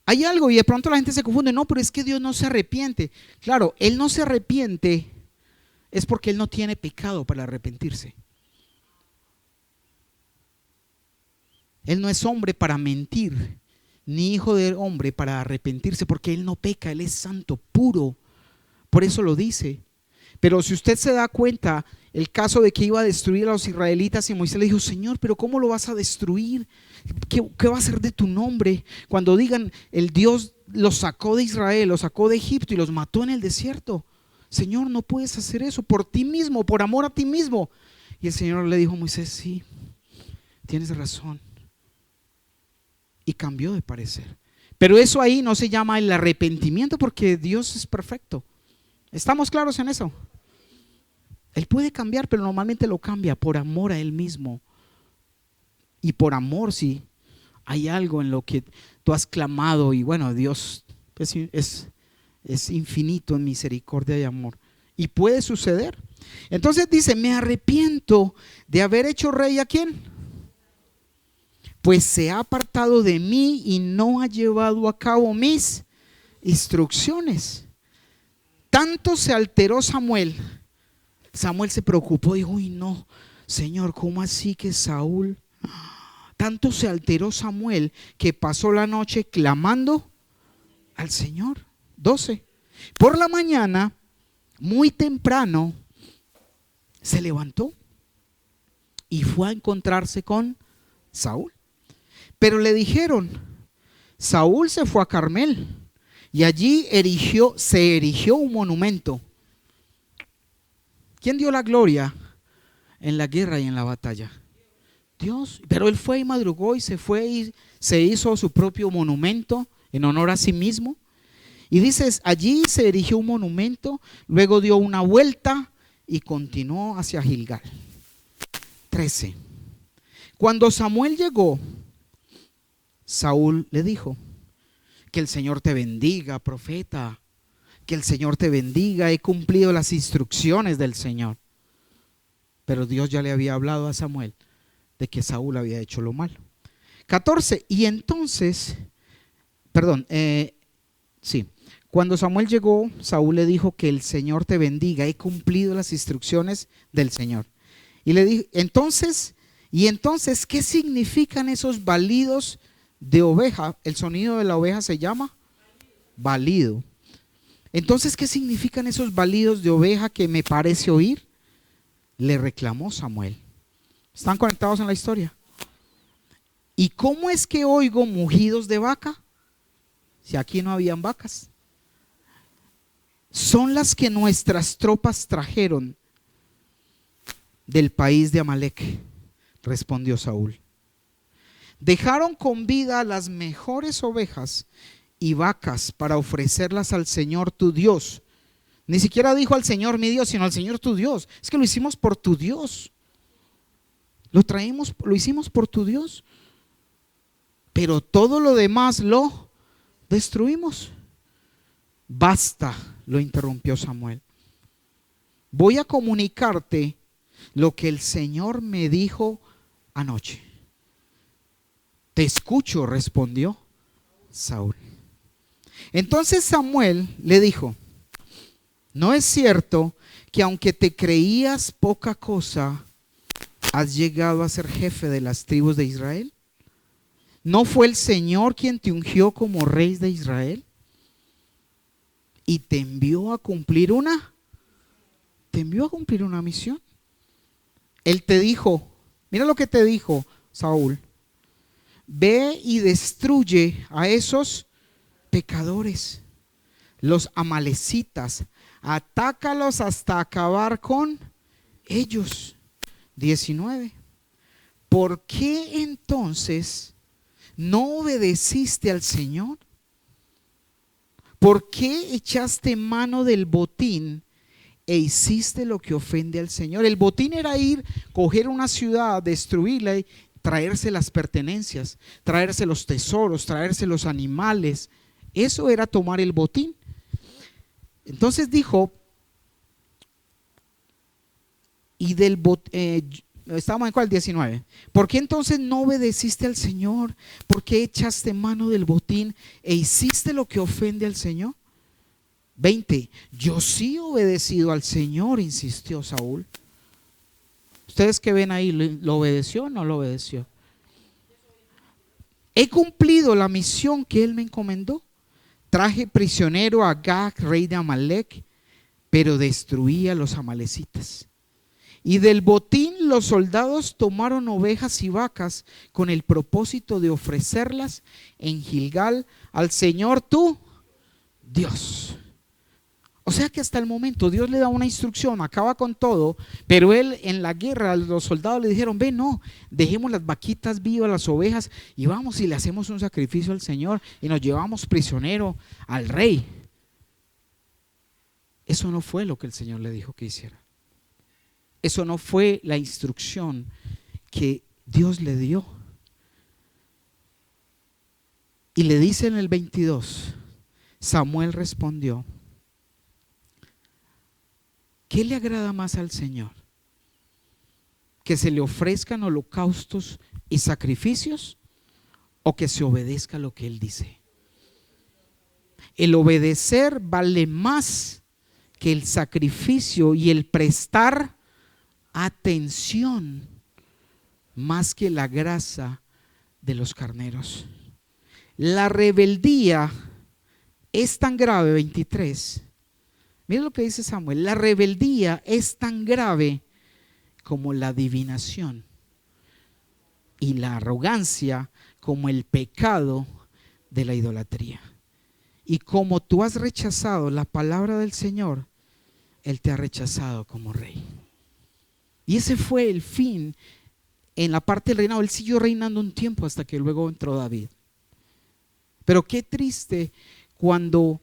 Hay algo y de pronto la gente se confunde, no, pero es que Dios no se arrepiente. Claro, Él no se arrepiente es porque Él no tiene pecado para arrepentirse. Él no es hombre para mentir, ni hijo de hombre para arrepentirse, porque Él no peca, Él es santo, puro. Por eso lo dice. Pero si usted se da cuenta, el caso de que iba a destruir a los israelitas y Moisés le dijo, Señor, pero ¿cómo lo vas a destruir? ¿Qué va a hacer de tu nombre? Cuando digan, el Dios los sacó de Israel, los sacó de Egipto y los mató en el desierto. Señor, no puedes hacer eso por ti mismo, por amor a ti mismo. Y el Señor le dijo a Moisés, sí, tienes razón. Y cambió de parecer. Pero eso ahí no se llama el arrepentimiento porque Dios es perfecto. ¿Estamos claros en eso? Él puede cambiar, pero normalmente lo cambia por amor a Él mismo. Y por amor, si hay algo en lo que tú has clamado y bueno, Dios es infinito en misericordia y amor. Y puede suceder. Entonces dice, me arrepiento de haber hecho rey a quién. Pues se ha apartado de mí y no ha llevado a cabo mis instrucciones. Tanto se alteró Samuel. Samuel se preocupó, dijo, uy no, Señor, ¿cómo así que Saúl? Tanto se alteró Samuel que pasó la noche clamando al Señor. 12. Por la mañana, muy temprano, se levantó y fue a encontrarse con Saúl. Pero le dijeron, Saúl se fue a Carmel y allí se erigió un monumento. ¿Quién dio la gloria en la guerra y en la batalla? Dios. Pero él fue y madrugó y se fue y se hizo su propio monumento en honor a sí mismo. Y dices, allí se erigió un monumento, luego dio una vuelta y continuó hacia Gilgal. 13. Cuando Samuel llegó, Saúl le dijo: que el Señor te bendiga, profeta, que el Señor te bendiga, he cumplido las instrucciones del Señor. Pero Dios ya le había hablado a Samuel de que Saúl había hecho lo malo. 14. Y entonces, cuando Samuel llegó, Saúl le dijo: que el Señor te bendiga, he cumplido las instrucciones del Señor. Y le dijo, entonces, ¿qué significan esos balidos de oveja? El sonido de la oveja se llama balido. Entonces, ¿qué significan esos balidos de oveja que me parece oír? Le reclamó Samuel. ¿Están conectados en la historia? ¿Y cómo es que oigo mugidos de vaca? Si aquí no habían vacas. Son las que nuestras tropas trajeron del país de Amalec, respondió Saúl. Dejaron con vida las mejores ovejas y vacas para ofrecerlas al Señor tu Dios. Ni siquiera dijo al Señor mi Dios, sino al Señor tu Dios. Es que lo hicimos por tu Dios. Lo hicimos por tu Dios. Pero todo lo demás lo destruimos. Basta, lo interrumpió Samuel. Voy a comunicarte lo que el Señor me dijo anoche. Te escucho, respondió Saúl. Entonces Samuel le dijo: ¿no es cierto que aunque te creías poca cosa, has llegado a ser jefe de las tribus de Israel? ¿No fue el Señor quien te ungió como rey de Israel? Y te envió a cumplir una misión. Él te dijo, mira lo que te dijo Saúl: ve y destruye a esos pecadores, los amalecitas, atácalos hasta acabar con ellos. 19. ¿Por qué entonces no obedeciste al Señor? ¿Por qué echaste mano del botín e hiciste lo que ofende al Señor? El botín era ir, coger una ciudad, destruirla y traerse las pertenencias, traerse los tesoros, traerse los animales. Eso era tomar el botín. Entonces dijo, estamos en cuál, 19. ¿Por qué entonces no obedeciste al Señor? ¿Por qué echaste mano del botín e hiciste lo que ofende al Señor? 20. Yo sí he obedecido al Señor, insistió Saúl. ¿Ustedes qué ven ahí? ¿Lo obedeció o no lo obedeció? He cumplido la misión que Él me encomendó. Traje prisionero a Agag, rey de Amalec, pero destruí a los amalecitas. Y del botín los soldados tomaron ovejas y vacas con el propósito de ofrecerlas en Gilgal al Señor tu Dios. O sea que hasta el momento Dios le da una instrucción, acaba con todo, pero él en la guerra, los soldados le dijeron: ven, no, dejemos las vaquitas vivas, las ovejas, y vamos y le hacemos un sacrificio al Señor y nos llevamos prisionero al rey. Eso no fue lo que el Señor le dijo que hiciera. Eso no fue la instrucción que Dios le dio. Y le dice en el 22, Samuel respondió: ¿qué le agrada más al Señor? ¿Que se le ofrezcan holocaustos y sacrificios o que se obedezca lo que Él dice? El obedecer vale más que el sacrificio y el prestar atención más que la grasa de los carneros. La rebeldía es tan grave, 23. Mira lo que dice Samuel: la rebeldía es tan grave como la adivinación y la arrogancia como el pecado de la idolatría. Y como tú has rechazado la palabra del Señor, Él te ha rechazado como rey. Y ese fue el fin en la parte del reinado. Él siguió reinando un tiempo hasta que luego entró David. Pero qué triste cuando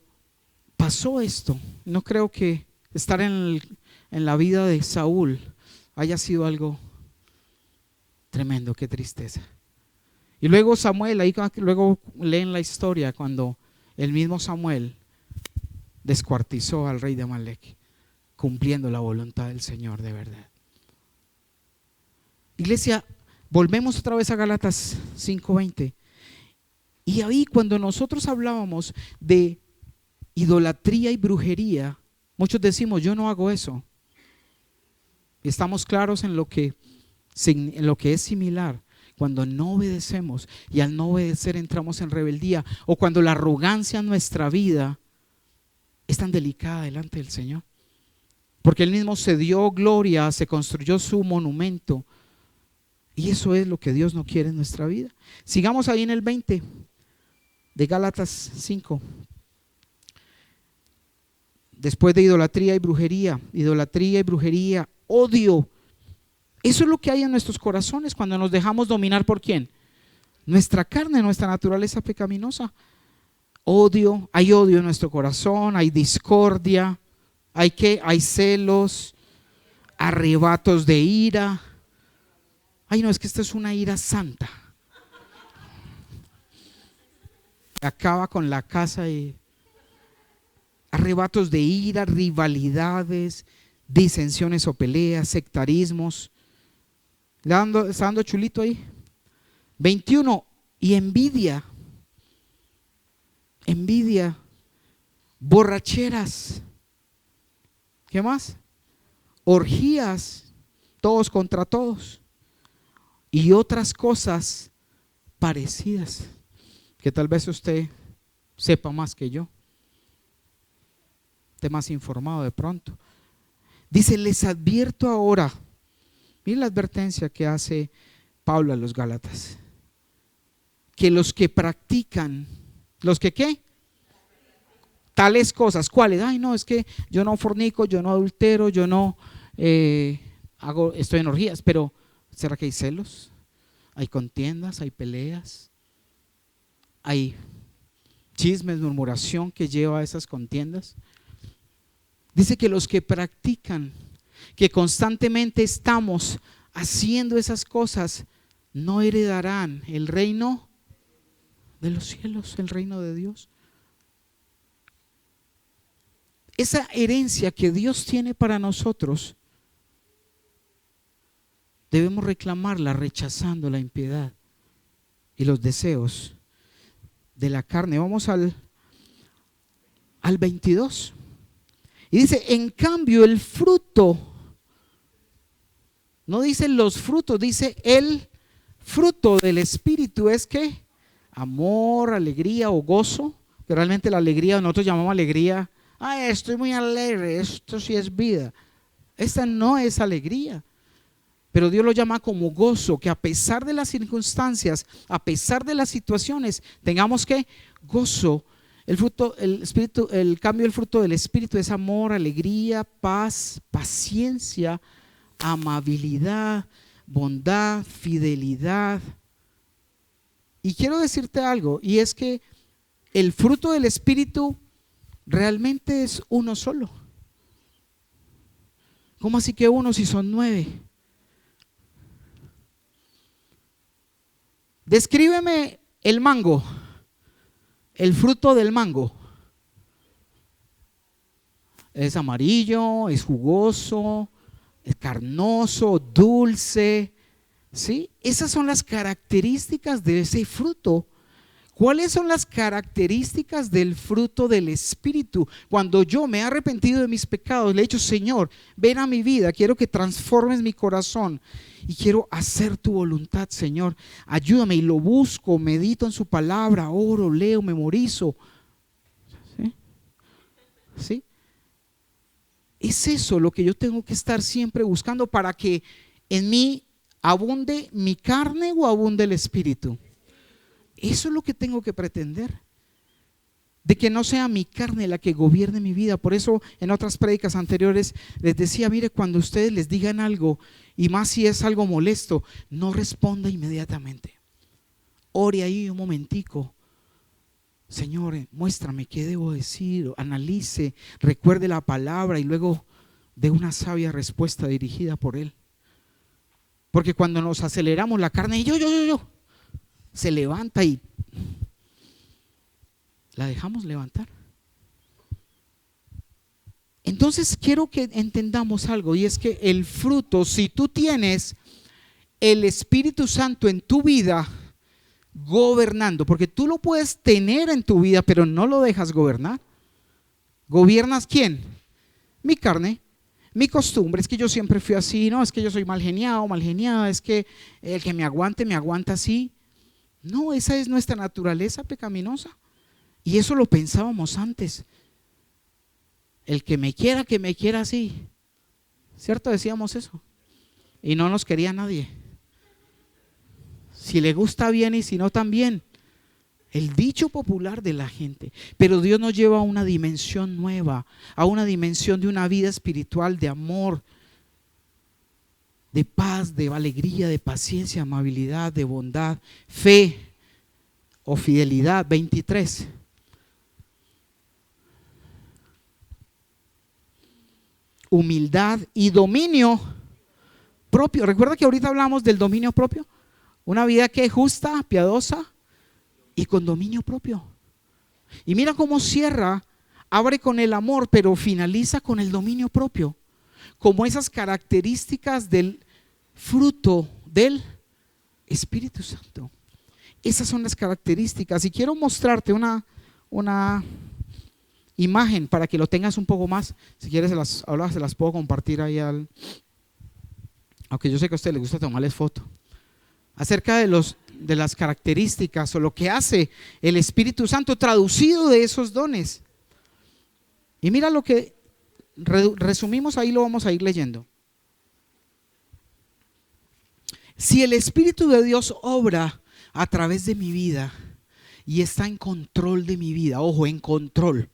pasó esto, no creo que estar en la vida de Saúl haya sido algo tremendo, qué tristeza. Y luego Samuel, ahí luego leen la historia cuando el mismo Samuel descuartizó al rey de Amalek, cumpliendo la voluntad del Señor de verdad. Iglesia, volvemos otra vez a Gálatas 5:20. Y ahí cuando nosotros hablábamos de idolatría y brujería, muchos decimos, yo no hago eso. Y estamos claros en lo que es similar. Cuando no obedecemos y al no obedecer entramos en rebeldía, o cuando la arrogancia en nuestra vida es tan delicada delante del Señor, porque Él mismo se dio gloria, se construyó su monumento, y eso es lo que Dios no quiere en nuestra vida. Sigamos ahí en el 20 de Gálatas 5. Después de idolatría y brujería, odio. Eso es lo que hay en nuestros corazones cuando nos dejamos dominar ¿por quién? Nuestra carne, nuestra naturaleza pecaminosa. Odio, hay odio en nuestro corazón, hay discordia, hay celos, arrebatos de ira. Ay, no, es que esto es una ira santa. Acaba con la casa y arrebatos de ira, rivalidades, disensiones o peleas, sectarismos. ¿Está dando chulito ahí? 21. Y envidia, borracheras. ¿Qué más? Orgías, todos contra todos. Y otras cosas parecidas, que tal vez usted sepa más que yo, esté más informado de pronto. Dice, les advierto ahora. Miren la advertencia que hace Pablo a los Gálatas, que los que practican, ¿los que qué? Tales cosas, ¿cuáles? Ay, no, es que yo no fornico, yo no adultero, yo no estoy en orgías, pero ¿será que hay celos? Hay contiendas, hay peleas, hay chismes, murmuración que lleva a esas contiendas. Dice que los que practican, que constantemente estamos haciendo esas cosas, no heredarán el reino de los cielos, el reino de Dios. Esa herencia que Dios tiene para nosotros, debemos reclamarla rechazando la impiedad y los deseos de la carne. Vamos al 22. Y dice, en cambio el fruto, no dice los frutos, dice el fruto del Espíritu es ¿qué? Amor, alegría o gozo, que realmente la alegría, nosotros llamamos alegría, ay, estoy muy alegre, esto sí es vida. Esta no es alegría, pero Dios lo llama como gozo, que a pesar de las circunstancias, a pesar de las situaciones, tengamos que gozo. El fruto, el espíritu, el cambio del fruto del Espíritu es amor, alegría, paz, paciencia, amabilidad, bondad, fidelidad. Y quiero decirte algo, y es que el fruto del Espíritu realmente es uno solo. ¿Cómo así que uno si son 9? Descríbeme el mango, el fruto del mango. Es amarillo, es jugoso, es carnoso, dulce, ¿sí? Esas son las características de ese fruto. ¿Cuáles son las características del fruto del Espíritu? Cuando yo me he arrepentido de mis pecados, le he dicho, Señor, ven a mi vida, quiero que transformes mi corazón y quiero hacer tu voluntad, Señor. Ayúdame, y lo busco, medito en su palabra, oro, leo, memorizo. ¿Sí? ¿Sí? Es eso lo que yo tengo que estar siempre buscando para que en mí abunde mi carne o abunde el Espíritu. Eso es lo que tengo que pretender, de que no sea mi carne la que gobierne mi vida. Por eso en otras prédicas anteriores les decía, mire, cuando ustedes les digan algo, y más si es algo molesto, no responda inmediatamente. Ore ahí un momentico, Señor, muéstrame qué debo decir, analice, recuerde la palabra y luego dé una sabia respuesta dirigida por Él. Porque cuando nos aceleramos, la carne y yo, se levanta y la dejamos levantar. Entonces quiero que entendamos algo, y es que el fruto, si tú tienes el Espíritu Santo en tu vida gobernando, porque tú lo puedes tener en tu vida, pero no lo dejas gobernar. ¿Gobiernas quién? Mi carne, mi costumbre. Es que yo siempre fui así, no, es que yo soy mal geniada, es que el que me aguanta así. No, esa es nuestra naturaleza pecaminosa. Y eso lo pensábamos antes. El que me quiera así. ¿Cierto? Decíamos eso. Y no nos quería nadie. Si le gusta bien y si no también. El dicho popular de la gente. Pero Dios nos lleva a una dimensión nueva, a una dimensión de una vida espiritual, de amor, de paz, de alegría, de paciencia, amabilidad, de bondad, fe o fidelidad. 23. Humildad y dominio propio. Recuerda que ahorita hablamos del dominio propio. Una vida que es justa, piadosa y con dominio propio. Y mira cómo cierra, abre con el amor, pero finaliza con el dominio propio. Como esas características del fruto del Espíritu Santo. Esas son las características. Y quiero mostrarte una imagen para que lo tengas un poco más. Si quieres ahora se las puedo compartir ahí aunque yo sé que a usted le gusta tomarles foto. Acerca de las características o lo que hace el Espíritu Santo traducido de esos dones. Y mira lo que resumimos ahí, lo vamos a ir leyendo. Si el Espíritu de Dios obra a través de mi vida y está en control de mi vida, ojo, en control.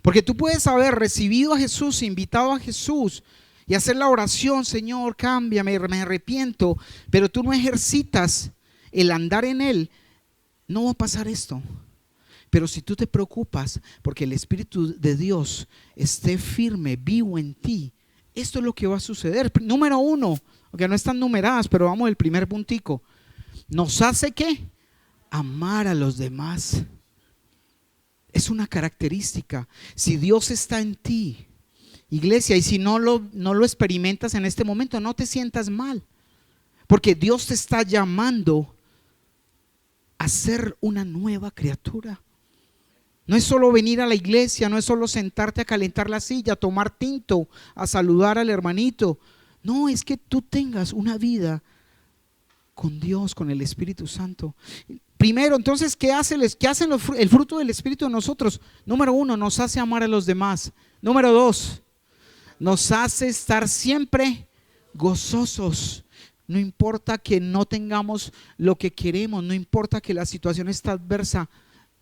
Porque tú puedes haber recibido a Jesús, invitado a Jesús y hacer la oración, Señor, cámbiame, me arrepiento, pero tú no ejercitas el andar en Él, no va a pasar esto. Pero si tú te preocupas porque el Espíritu de Dios esté firme, vivo en ti, esto es lo que va a suceder. Número 1, aunque no están numeradas, pero vamos al primer puntico. Nos hace ¿qué? Amar a los demás. Es una característica. Si Dios está en ti, iglesia, y si no lo experimentas en este momento, no te sientas mal, porque Dios te está llamando a ser una nueva criatura. No es solo venir a la iglesia, no es solo sentarte a calentar la silla, a tomar tinto, a saludar al hermanito. No, es que tú tengas una vida con Dios, con el Espíritu Santo. Primero, entonces, ¿qué hace el fruto del Espíritu en nosotros? Número 1, nos hace amar a los demás. Número 2, nos hace estar siempre gozosos. No importa que no tengamos lo que queremos, no importa que la situación esté adversa,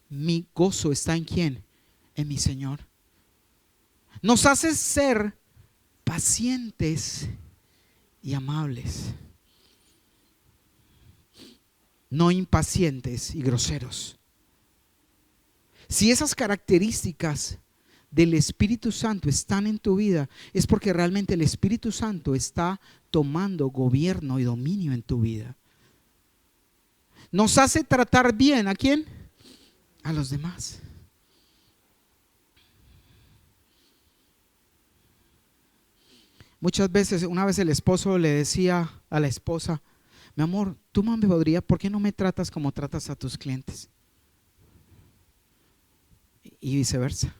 mi gozo está ¿en quién? En mi Señor. Nos hace ser pacientes y amables, no impacientes y groseros. Si esas características del Espíritu Santo están en tu vida, es porque realmente el Espíritu Santo está tomando gobierno y dominio en tu vida. Nos hace tratar bien ¿a quién? A los demás. Muchas veces, una vez el esposo le decía a la esposa: mi amor, tú mami podría, ¿por qué no me tratas como tratas a tus clientes? Y viceversa.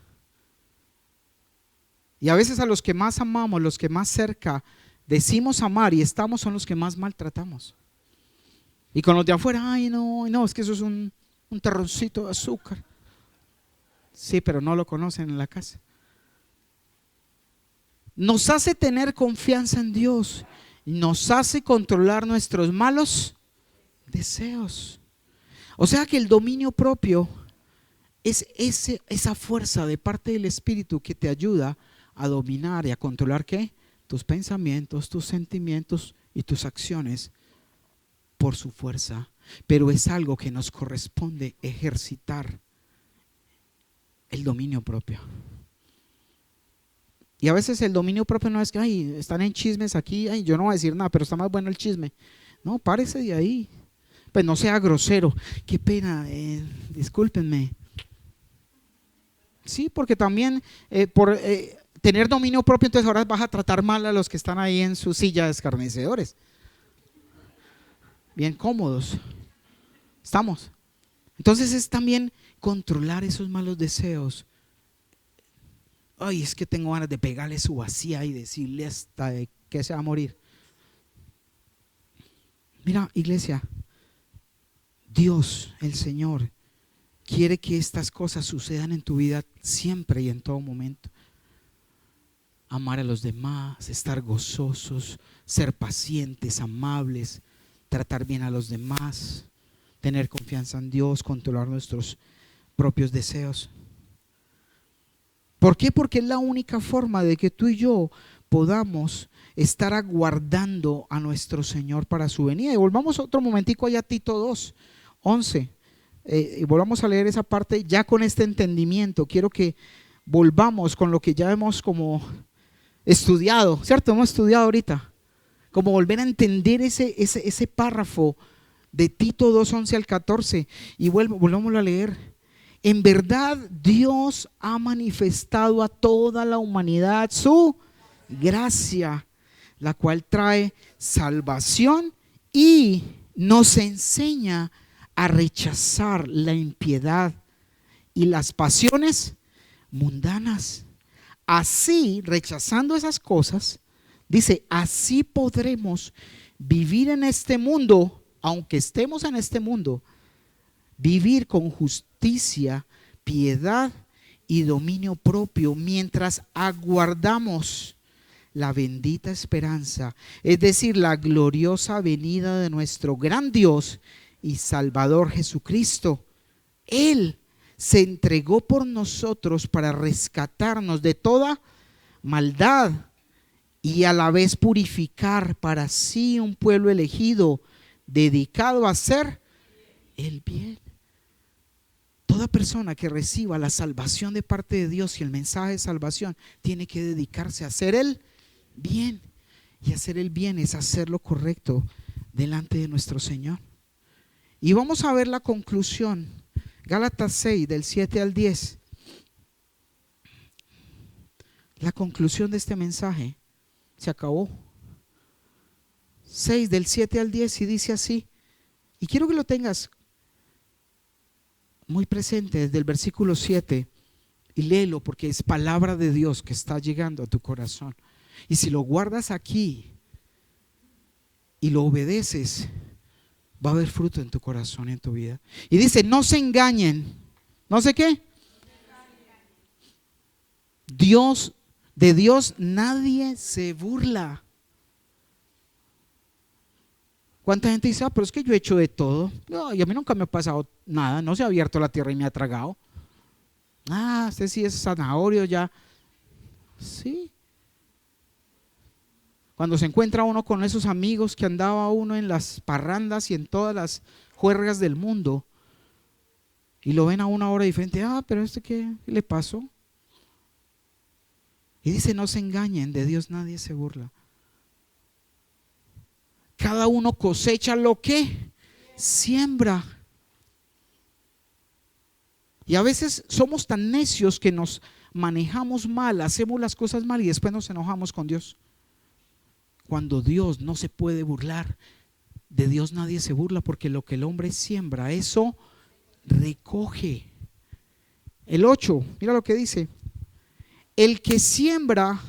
Y a veces a los que más amamos, los que más cerca decimos amar y estamos, son los que más maltratamos. Y con los de afuera, ay no, es que eso es un terroncito de azúcar. Sí, pero no lo conocen en la casa. Nos hace tener confianza en Dios, nos hace controlar nuestros malos deseos. O sea que el dominio propio es esa fuerza de parte del Espíritu que te ayuda a dominar y a controlar ¿qué? Tus pensamientos, tus sentimientos y tus acciones por su fuerza. Pero es algo que nos corresponde ejercitar El dominio propio. Y a veces el dominio propio no es que, ay, están en chismes aquí, ay, yo no voy a decir nada, pero está más bueno el chisme. No, párese de ahí. Pues no sea grosero. Qué pena, discúlpenme. Sí, porque también por tener dominio propio, entonces ahora vas a tratar mal a los que están ahí en su silla de escarnecedores. Bien cómodos. ¿Estamos? Entonces es también controlar esos malos deseos. Ay, es que tengo ganas de pegarle su vacía y decirle hasta de que se va a morir. Mira, iglesia, Dios, el Señor, quiere que estas cosas sucedan en tu vida siempre y en todo momento. Amar a los demás, estar gozosos, ser pacientes, amables, tratar bien a los demás, tener confianza en Dios, controlar nuestros propios deseos. ¿Por qué? Porque es la única forma de que tú y yo podamos estar aguardando a nuestro Señor para su venida. Y volvamos otro momentico allá a Tito 2:11. Y volvamos a leer esa parte ya con este entendimiento. Quiero que volvamos con lo que ya hemos como estudiado, ¿cierto? Hemos estudiado ahorita. Como volver a entender ese párrafo de Tito 2:11 al 14. Y volvámoslo a leer. En verdad, Dios ha manifestado a toda la humanidad su gracia, la cual trae salvación y nos enseña a rechazar la impiedad y las pasiones mundanas. Así, rechazando esas cosas, dice, así podremos vivir en este mundo, aunque estemos en este mundo, vivir con justicia, piedad y dominio propio mientras aguardamos la bendita esperanza, es decir, la gloriosa venida de nuestro gran Dios y Salvador Jesucristo. Él se entregó por nosotros para rescatarnos de toda maldad y a la vez purificar para sí un pueblo elegido, dedicado a hacer el bien. Toda persona que reciba la salvación de parte de Dios y el mensaje de salvación tiene que dedicarse a hacer el bien. Y hacer el bien es hacer lo correcto delante de nuestro Señor. Y vamos a ver la conclusión. Gálatas 6, del 7 al 10. La conclusión de este mensaje se acabó. 6, del 7 al 10, y dice así. Y quiero que lo tengas muy presente desde el versículo 7 y léelo, porque es palabra de Dios que está llegando a tu corazón. Y si lo guardas aquí y lo obedeces, va a haber fruto en tu corazón y en tu vida. Y dice, no se engañen. ¿No sé qué? De Dios nadie se burla. ¿Cuánta gente dice, pero es que yo he hecho de todo? No, y a mí nunca me ha pasado nada, no se ha abierto la tierra y me ha tragado. Usted sí es zanahorio ya. Sí. Cuando se encuentra uno con esos amigos que andaba uno en las parrandas y en todas las juergas del mundo, y lo ven a una hora diferente, pero ¿qué le pasó? Y dice, no se engañen, de Dios nadie se burla. Cada uno cosecha lo que siembra. Y a veces somos tan necios que nos manejamos mal, hacemos las cosas mal y después nos enojamos con Dios. Cuando Dios no se puede burlar, de Dios nadie se burla, porque lo que el hombre siembra, eso recoge. El 8, mira lo que dice. El que siembra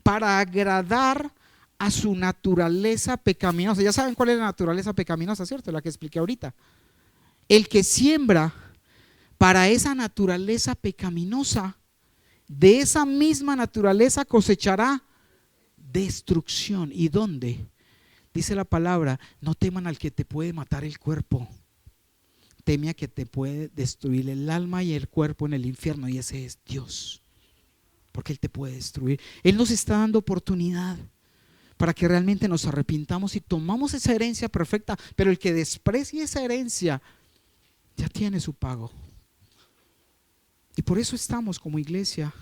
para agradar a su naturaleza pecaminosa. Ya saben cuál es la naturaleza pecaminosa, ¿cierto? La que expliqué ahorita. El que siembra para esa naturaleza pecaminosa, de esa misma naturaleza cosechará destrucción. ¿Y dónde? Dice la palabra, no teman al que te puede matar el cuerpo, teme a que te puede destruir el alma y el cuerpo en el infierno, y ese es Dios, porque Él te puede destruir. Él nos está dando oportunidad para que realmente nos arrepintamos y tomamos esa herencia perfecta, pero el que desprecie esa herencia ya tiene su pago. Y por eso estamos como iglesia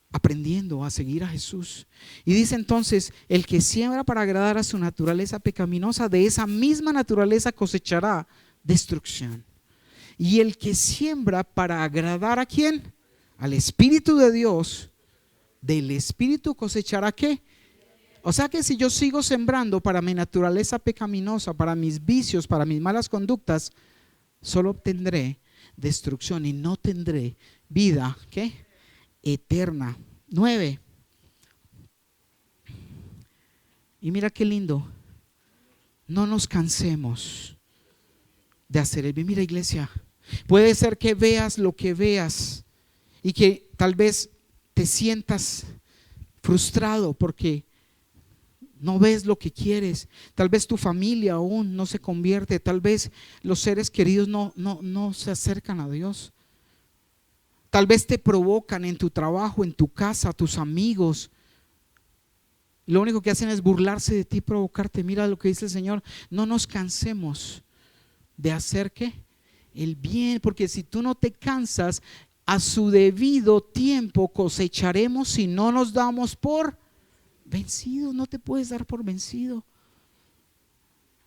aprendiendo a seguir a Jesús. Y dice entonces, el que siembra para agradar a su naturaleza pecaminosa, de esa misma naturaleza cosechará destrucción. Y el que siembra para agradar ¿a quién? Al Espíritu de Dios, del Espíritu cosechará ¿qué? O sea que si yo sigo sembrando para mi naturaleza pecaminosa, para mis vicios, para mis malas conductas, solo obtendré destrucción y no tendré vida ¿qué? Eterna. 9. Y mira qué lindo. No nos cansemos de hacer el bien. Mira, iglesia, puede ser que veas lo que veas y que tal vez te sientas frustrado porque no ves lo que quieres. Tal vez tu familia aún no se convierte. Tal vez los seres queridos no se acercan a Dios. Tal vez te provocan en tu trabajo, en tu casa, tus amigos. Lo único que hacen es burlarse de ti, provocarte. Mira lo que dice el Señor. No nos cansemos de hacer ¿qué? El bien, porque si tú no te cansas, a su debido tiempo cosecharemos si no nos damos por vencidos. No te puedes dar por vencido.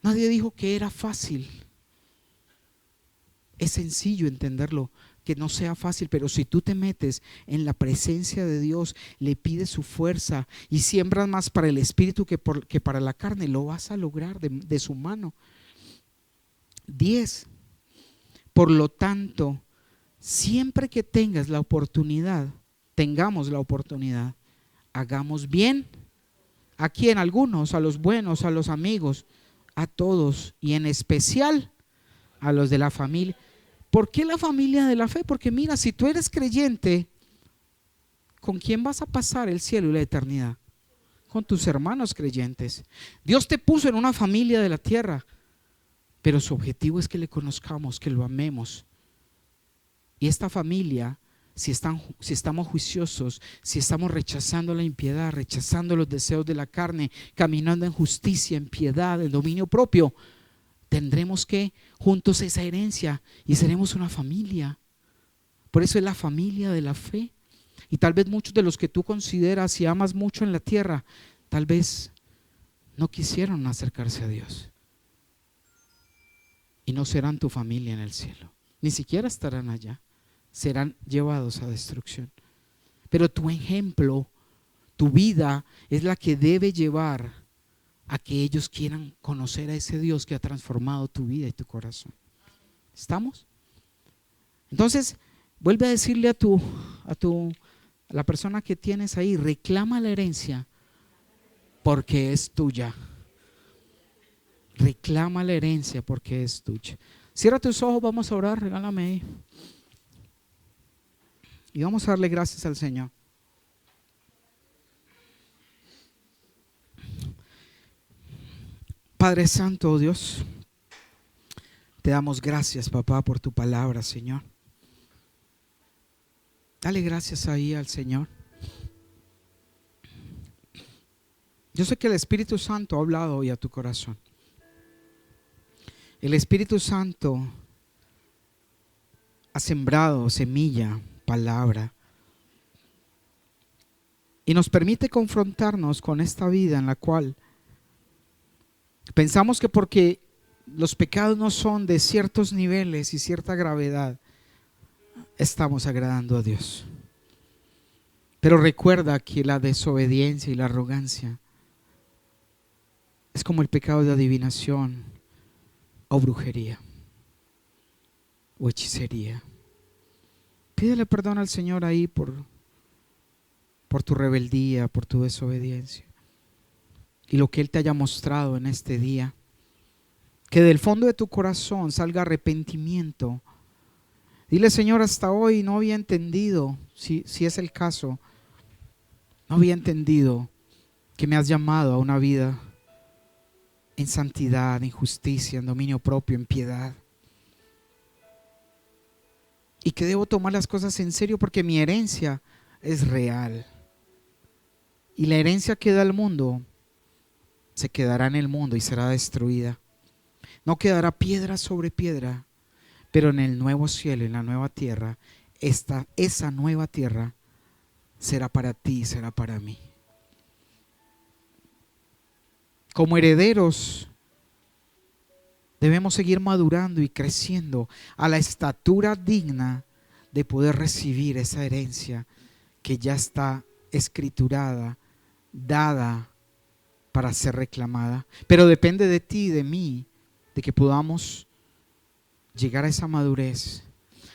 Nadie dijo que era fácil. Es sencillo entenderlo, que no sea fácil, pero si tú te metes en la presencia de Dios, le pides su fuerza y siembras más para el espíritu que para la carne, lo vas a lograr de su mano. 10. Por lo tanto, siempre que tengamos la oportunidad, hagamos bien. ¿A quién? A algunos, a los buenos, a los amigos, a todos y en especial a los de la familia. ¿Por qué la familia de la fe? Porque mira, si tú eres creyente, ¿con quién vas a pasar el cielo y la eternidad? Con tus hermanos creyentes. Dios te puso en una familia de la tierra, pero su objetivo es que le conozcamos, que lo amemos. Y esta familia, si estamos juiciosos, si estamos rechazando la impiedad, rechazando los deseos de la carne, caminando en justicia, en piedad, en dominio propio, tendremos que juntos esa herencia y seremos una familia. Por eso es la familia de la fe. Y tal vez muchos de los que tú consideras y amas mucho en la tierra, tal vez no quisieron acercarse a Dios y no serán tu familia en el cielo, ni siquiera estarán allá, serán llevados a destrucción. Pero tu ejemplo, tu vida es la que debe llevar a que ellos quieran conocer a ese Dios que ha transformado tu vida y tu corazón. ¿Estamos? Entonces, vuelve a decirle a la persona que tienes ahí, reclama la herencia porque es tuya. Reclama la herencia porque es tuya. Cierra tus ojos, vamos a orar, regálame ahí. Y vamos a darle gracias al Señor. Padre Santo, oh Dios, te damos gracias, papá, por tu palabra, Señor. Dale gracias ahí al Señor. Yo sé que el Espíritu Santo ha hablado hoy a tu corazón. El Espíritu Santo ha sembrado semilla, palabra, y nos permite confrontarnos con esta vida en la cual pensamos que porque los pecados no son de ciertos niveles y cierta gravedad, estamos agradando a Dios. Pero recuerda que la desobediencia y la arrogancia es como el pecado de adivinación o brujería o hechicería. Pídele perdón al Señor ahí por tu rebeldía, por tu desobediencia. Y lo que Él te haya mostrado en este día, que del fondo de tu corazón salga arrepentimiento. Dile: Señor, hasta hoy no había entendido, si es el caso, no había entendido que me has llamado a una vida en santidad, en justicia, en dominio propio, en piedad. Y que debo tomar las cosas en serio porque mi herencia es real. Y la herencia que da el mundo se quedará en el mundo y será destruida. No quedará piedra sobre piedra, pero en el nuevo cielo, en la nueva tierra, esa nueva tierra será para ti, será para mí. Como herederos debemos seguir madurando y creciendo a la estatura digna de poder recibir esa herencia que ya está escriturada, dada para ser reclamada. Pero depende de ti y de mí, de que podamos llegar a esa madurez,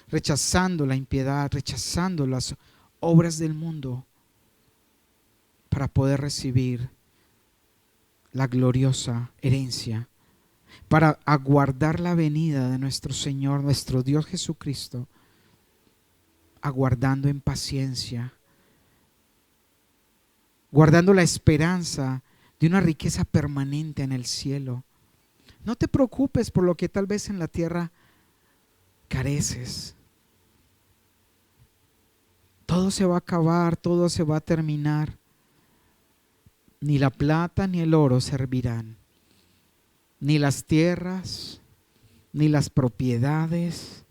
rechazando la impiedad, rechazando las obras del mundo, para poder recibir la gloriosa herencia, para aguardar la venida de nuestro Señor, nuestro Dios Jesucristo, aguardando en paciencia, guardando la esperanza de una riqueza permanente en el cielo. No te preocupes por lo que tal vez en la tierra careces. Todo se va a acabar, todo se va a terminar. Ni la plata ni el oro servirán, ni las tierras, ni las propiedades,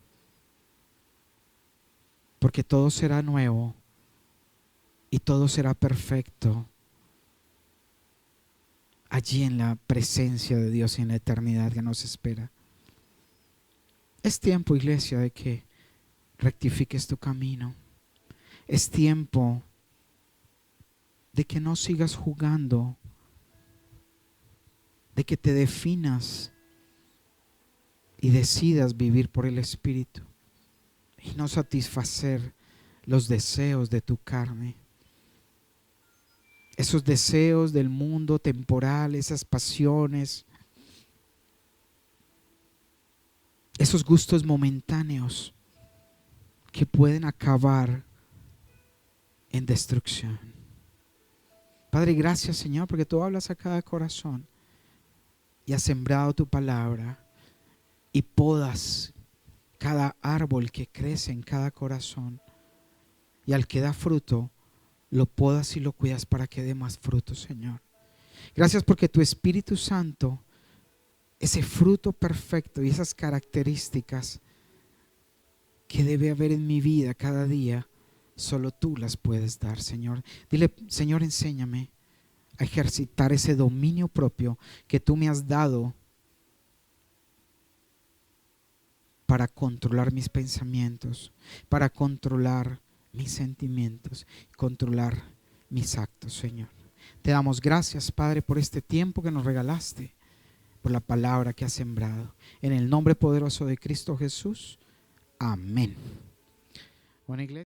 porque todo será nuevo y todo será perfecto allí en la presencia de Dios y en la eternidad que nos espera. Es tiempo, iglesia, de que rectifiques tu camino. Es tiempo de que no sigas jugando, de que te definas y decidas vivir por el Espíritu y no satisfacer los deseos de tu carne. Esos deseos del mundo temporal, esas pasiones, esos gustos momentáneos que pueden acabar en destrucción. Padre, gracias, Señor, porque tú hablas a cada corazón y has sembrado tu palabra y podas cada árbol que crece en cada corazón, y al que da fruto lo podas y lo cuidas para que dé más fruto, Señor. Gracias porque tu Espíritu Santo, ese fruto perfecto y esas características que debe haber en mi vida cada día, solo tú las puedes dar, Señor. Dile: Señor, enséñame a ejercitar ese dominio propio que tú me has dado para controlar mis pensamientos, para controlar mis sentimientos, controlar mis actos, Señor. Te damos gracias, Padre, por este tiempo que nos regalaste, por la palabra que has sembrado. En el nombre poderoso de Cristo Jesús. Amén. Buena iglesia.